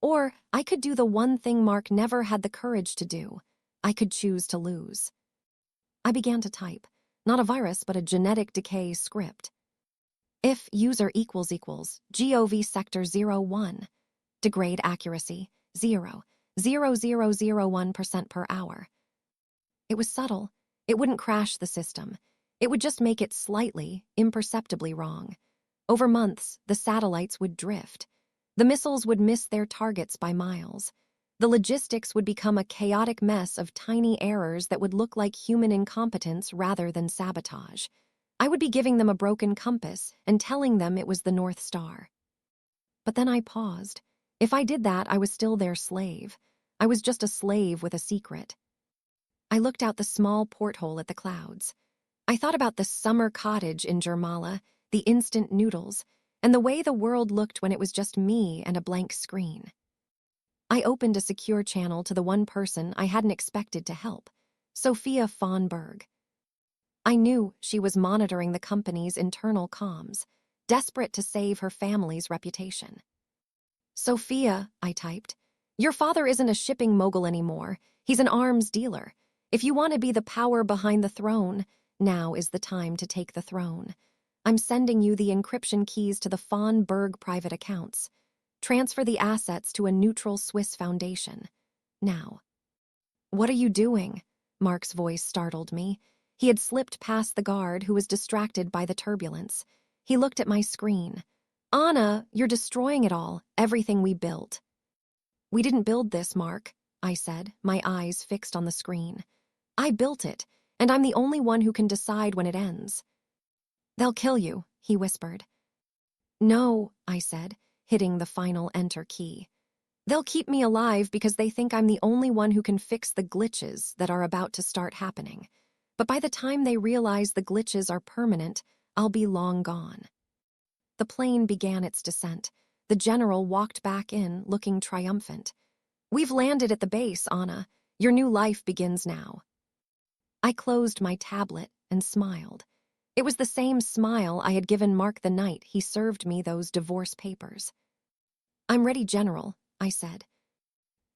Or I could do the one thing Mark never had the courage to do. I could choose to lose. I began to type, not a virus but a genetic decay script. If user equals gov sector 01, degrade accuracy, 0.00001% per hour. It was subtle. It wouldn't crash the system. It would just make it slightly, imperceptibly wrong. Over months, the satellites would drift. The missiles would miss their targets by miles. The logistics would become a chaotic mess of tiny errors that would look like human incompetence rather than sabotage. I would be giving them a broken compass and telling them it was the North Star. But then I paused. If I did that, I was still their slave. I was just a slave with a secret. I looked out the small porthole at the clouds. I thought about the summer cottage in Jermala, the instant noodles, and the way the world looked when it was just me and a blank screen. I opened a secure channel to the one person I hadn't expected to help, Sophia von Berg. I knew she was monitoring the company's internal comms, desperate to save her family's reputation. "Sophia," I typed, "your father isn't a shipping mogul anymore. He's an arms dealer. If you want to be the power behind the throne, now is the time to take the throne. I'm sending you the encryption keys to the von Berg private accounts. Transfer the assets to a neutral Swiss foundation. Now." "What are you doing?" Mark's voice startled me. He had slipped past the guard who was distracted by the turbulence. He looked at my screen. "Anna, you're destroying it all, everything we built." "We didn't build this, Mark," I said, my eyes fixed on the screen. "I built it, and I'm the only one who can decide when it ends." "They'll kill you," he whispered. "No," I said, hitting the final enter key. "They'll keep me alive because they think I'm the only one who can fix the glitches that are about to start happening. But by the time they realize the glitches are permanent, I'll be long gone." The plane began its descent. The general walked back in, looking triumphant. "We've landed at the base, Anna. Your new life begins now." I closed my tablet and smiled. It was the same smile I had given Mark the night he served me those divorce papers. "I'm ready, General," I said.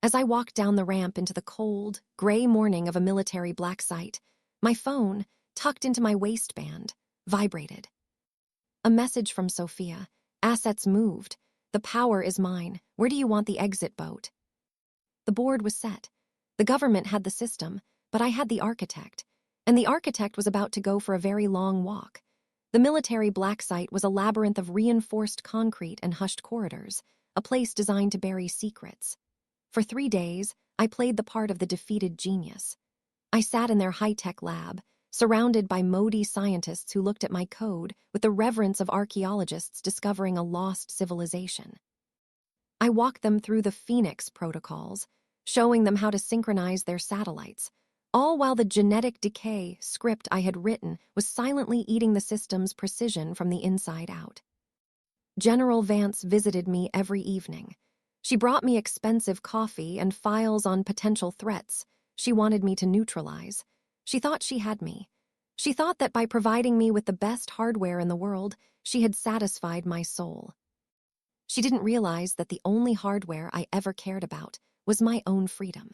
As I walked down the ramp into the cold, gray morning of a military black site, my phone, tucked into my waistband, vibrated. A message from Sophia. "Assets moved. The power is mine. Where do you want the exit boat?" The board was set. The government had the system, but I had the architect. And the architect was about to go for a very long walk. The military black site was a labyrinth of reinforced concrete and hushed corridors, a place designed to bury secrets. For 3 days, I played the part of the defeated genius. I sat in their high-tech lab, surrounded by moody scientists who looked at my code with the reverence of archaeologists discovering a lost civilization. I walked them through the Phoenix protocols, showing them how to synchronize their satellites, all while the genetic decay script I had written was silently eating the system's precision from the inside out. General Vance visited me every evening. She brought me expensive coffee and files on potential threats she wanted me to neutralize. She thought she had me. She thought that by providing me with the best hardware in the world, she had satisfied my soul. She didn't realize that the only hardware I ever cared about was my own freedom.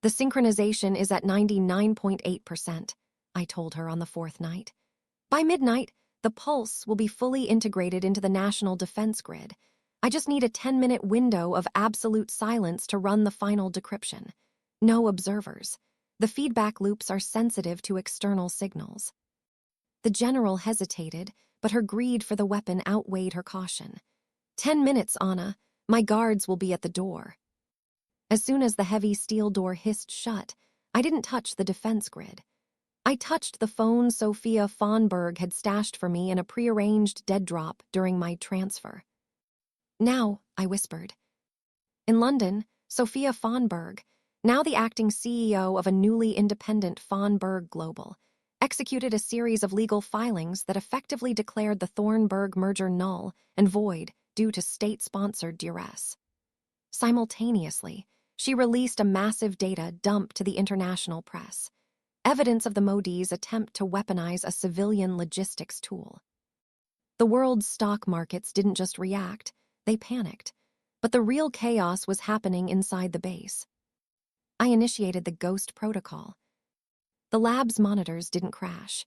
"The synchronization is at 99.8%, I told her on the 4th night. "By midnight, the pulse will be fully integrated into the national defense grid. I just need a 10-minute window of absolute silence to run the final decryption. No observers. The feedback loops are sensitive to external signals." The general hesitated, but her greed for the weapon outweighed her caution. "10 minutes, Anna. My guards will be at the door." As soon as the heavy steel door hissed shut, I didn't touch the defense grid. I touched the phone Sophia von Berg had stashed for me in a prearranged dead drop during my transfer. "Now," I whispered. In London, Sophia von Berg, now the acting CEO of a newly independent von Berg Global, executed a series of legal filings that effectively declared the Thornburg merger null and void due to state-sponsored duress. Simultaneously, she released a massive data dump to the international press, evidence of the Modi's attempt to weaponize a civilian logistics tool. The world's stock markets didn't just react, they panicked. But the real chaos was happening inside the base. I initiated the Ghost Protocol. The lab's monitors didn't crash.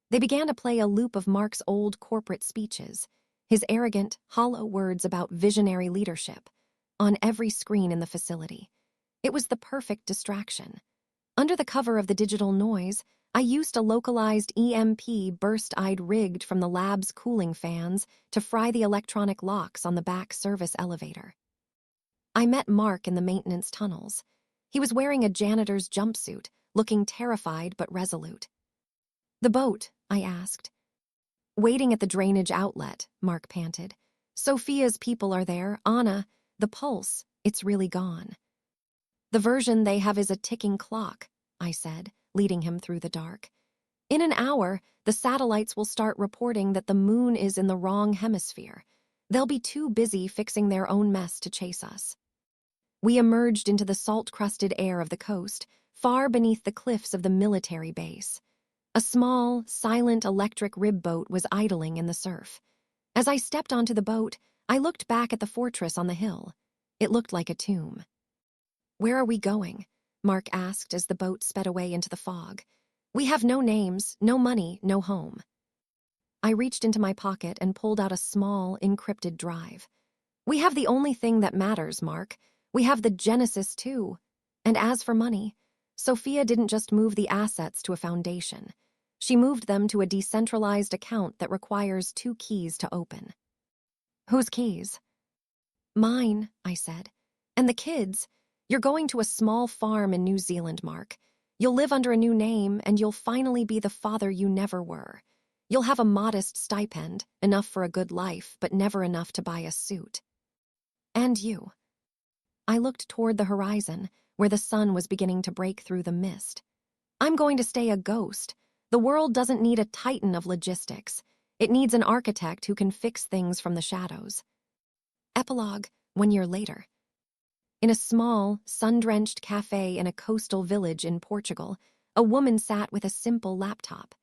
They began to play a loop of Mark's old corporate speeches, his arrogant, hollow words about visionary leadership. on every screen in the facility. It was the perfect distraction. Under the cover of the digital noise, I used a localized EMP burst-eyed rigged from the lab's cooling fans to fry the electronic locks on the back service elevator. I met Mark in the maintenance tunnels. He was wearing a janitor's jumpsuit, looking terrified but resolute. "The boat?" I asked. "Waiting at the drainage outlet," Mark panted. "Sophia's people are there, Anna. The pulse, it's really gone." "The version they have is a ticking clock," I said, leading him through the dark. "In an hour, the satellites will start reporting that the moon is in the wrong hemisphere. They'll be too busy fixing their own mess to chase us." We emerged into the salt-crusted air of the coast, far beneath the cliffs of the military base. A small, silent electric rib boat was idling in the surf. As I stepped onto the boat, I looked back at the fortress on the hill. It looked like a tomb. "Where are we going?" Mark asked as the boat sped away into the fog. "We have no names, no money, no home." I reached into my pocket and pulled out a small, encrypted drive. "We have the only thing that matters, Mark. We have the Genesis, too. And as for money, Sophia didn't just move the assets to a foundation. She moved them to a decentralized account that requires 2 keys to open." "Whose keys?" "Mine," I said. "And the kids. You're going to a small farm in New Zealand, Mark. You'll live under a new name, and you'll finally be the father you never were. You'll have a modest stipend, enough for a good life, but never enough to buy a suit. And you." I looked toward the horizon, where the sun was beginning to break through the mist. "I'm going to stay a ghost. The world doesn't need a titan of logistics. It needs an architect who can fix things from the shadows." Epilogue, 1 year later. In a small, sun-drenched cafe in a coastal village in Portugal, a woman sat with a simple laptop.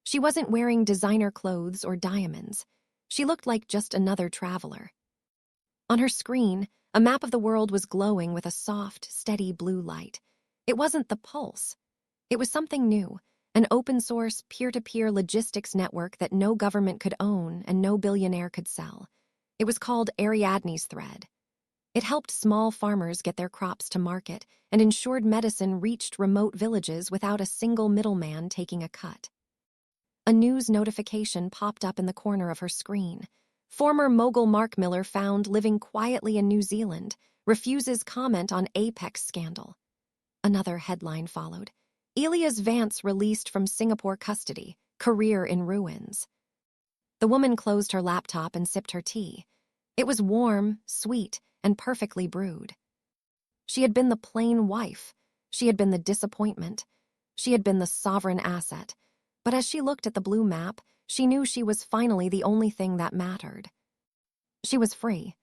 She wasn't wearing designer clothes or diamonds. She looked like just another traveler. On her screen, a map of the world was glowing with a soft, steady blue light. It wasn't the pulse. It was something new, an open-source, peer-to-peer logistics network that no government could own and no billionaire could sell. It was called Ariadne's Thread. It helped small farmers get their crops to market and ensured medicine reached remote villages without a single middleman taking a cut. A news notification popped up in the corner of her screen. Former mogul Mark Miller found living quietly in New Zealand, refuses comment on Apex scandal. Another headline followed. Elias Vance released from Singapore custody, career in ruins. The woman closed her laptop and sipped her tea. It was warm, sweet, and perfectly brewed. She had been the plain wife. She had been the disappointment. She had been the sovereign asset. But as she looked at the blue map, she knew she was finally the only thing that mattered. She was free.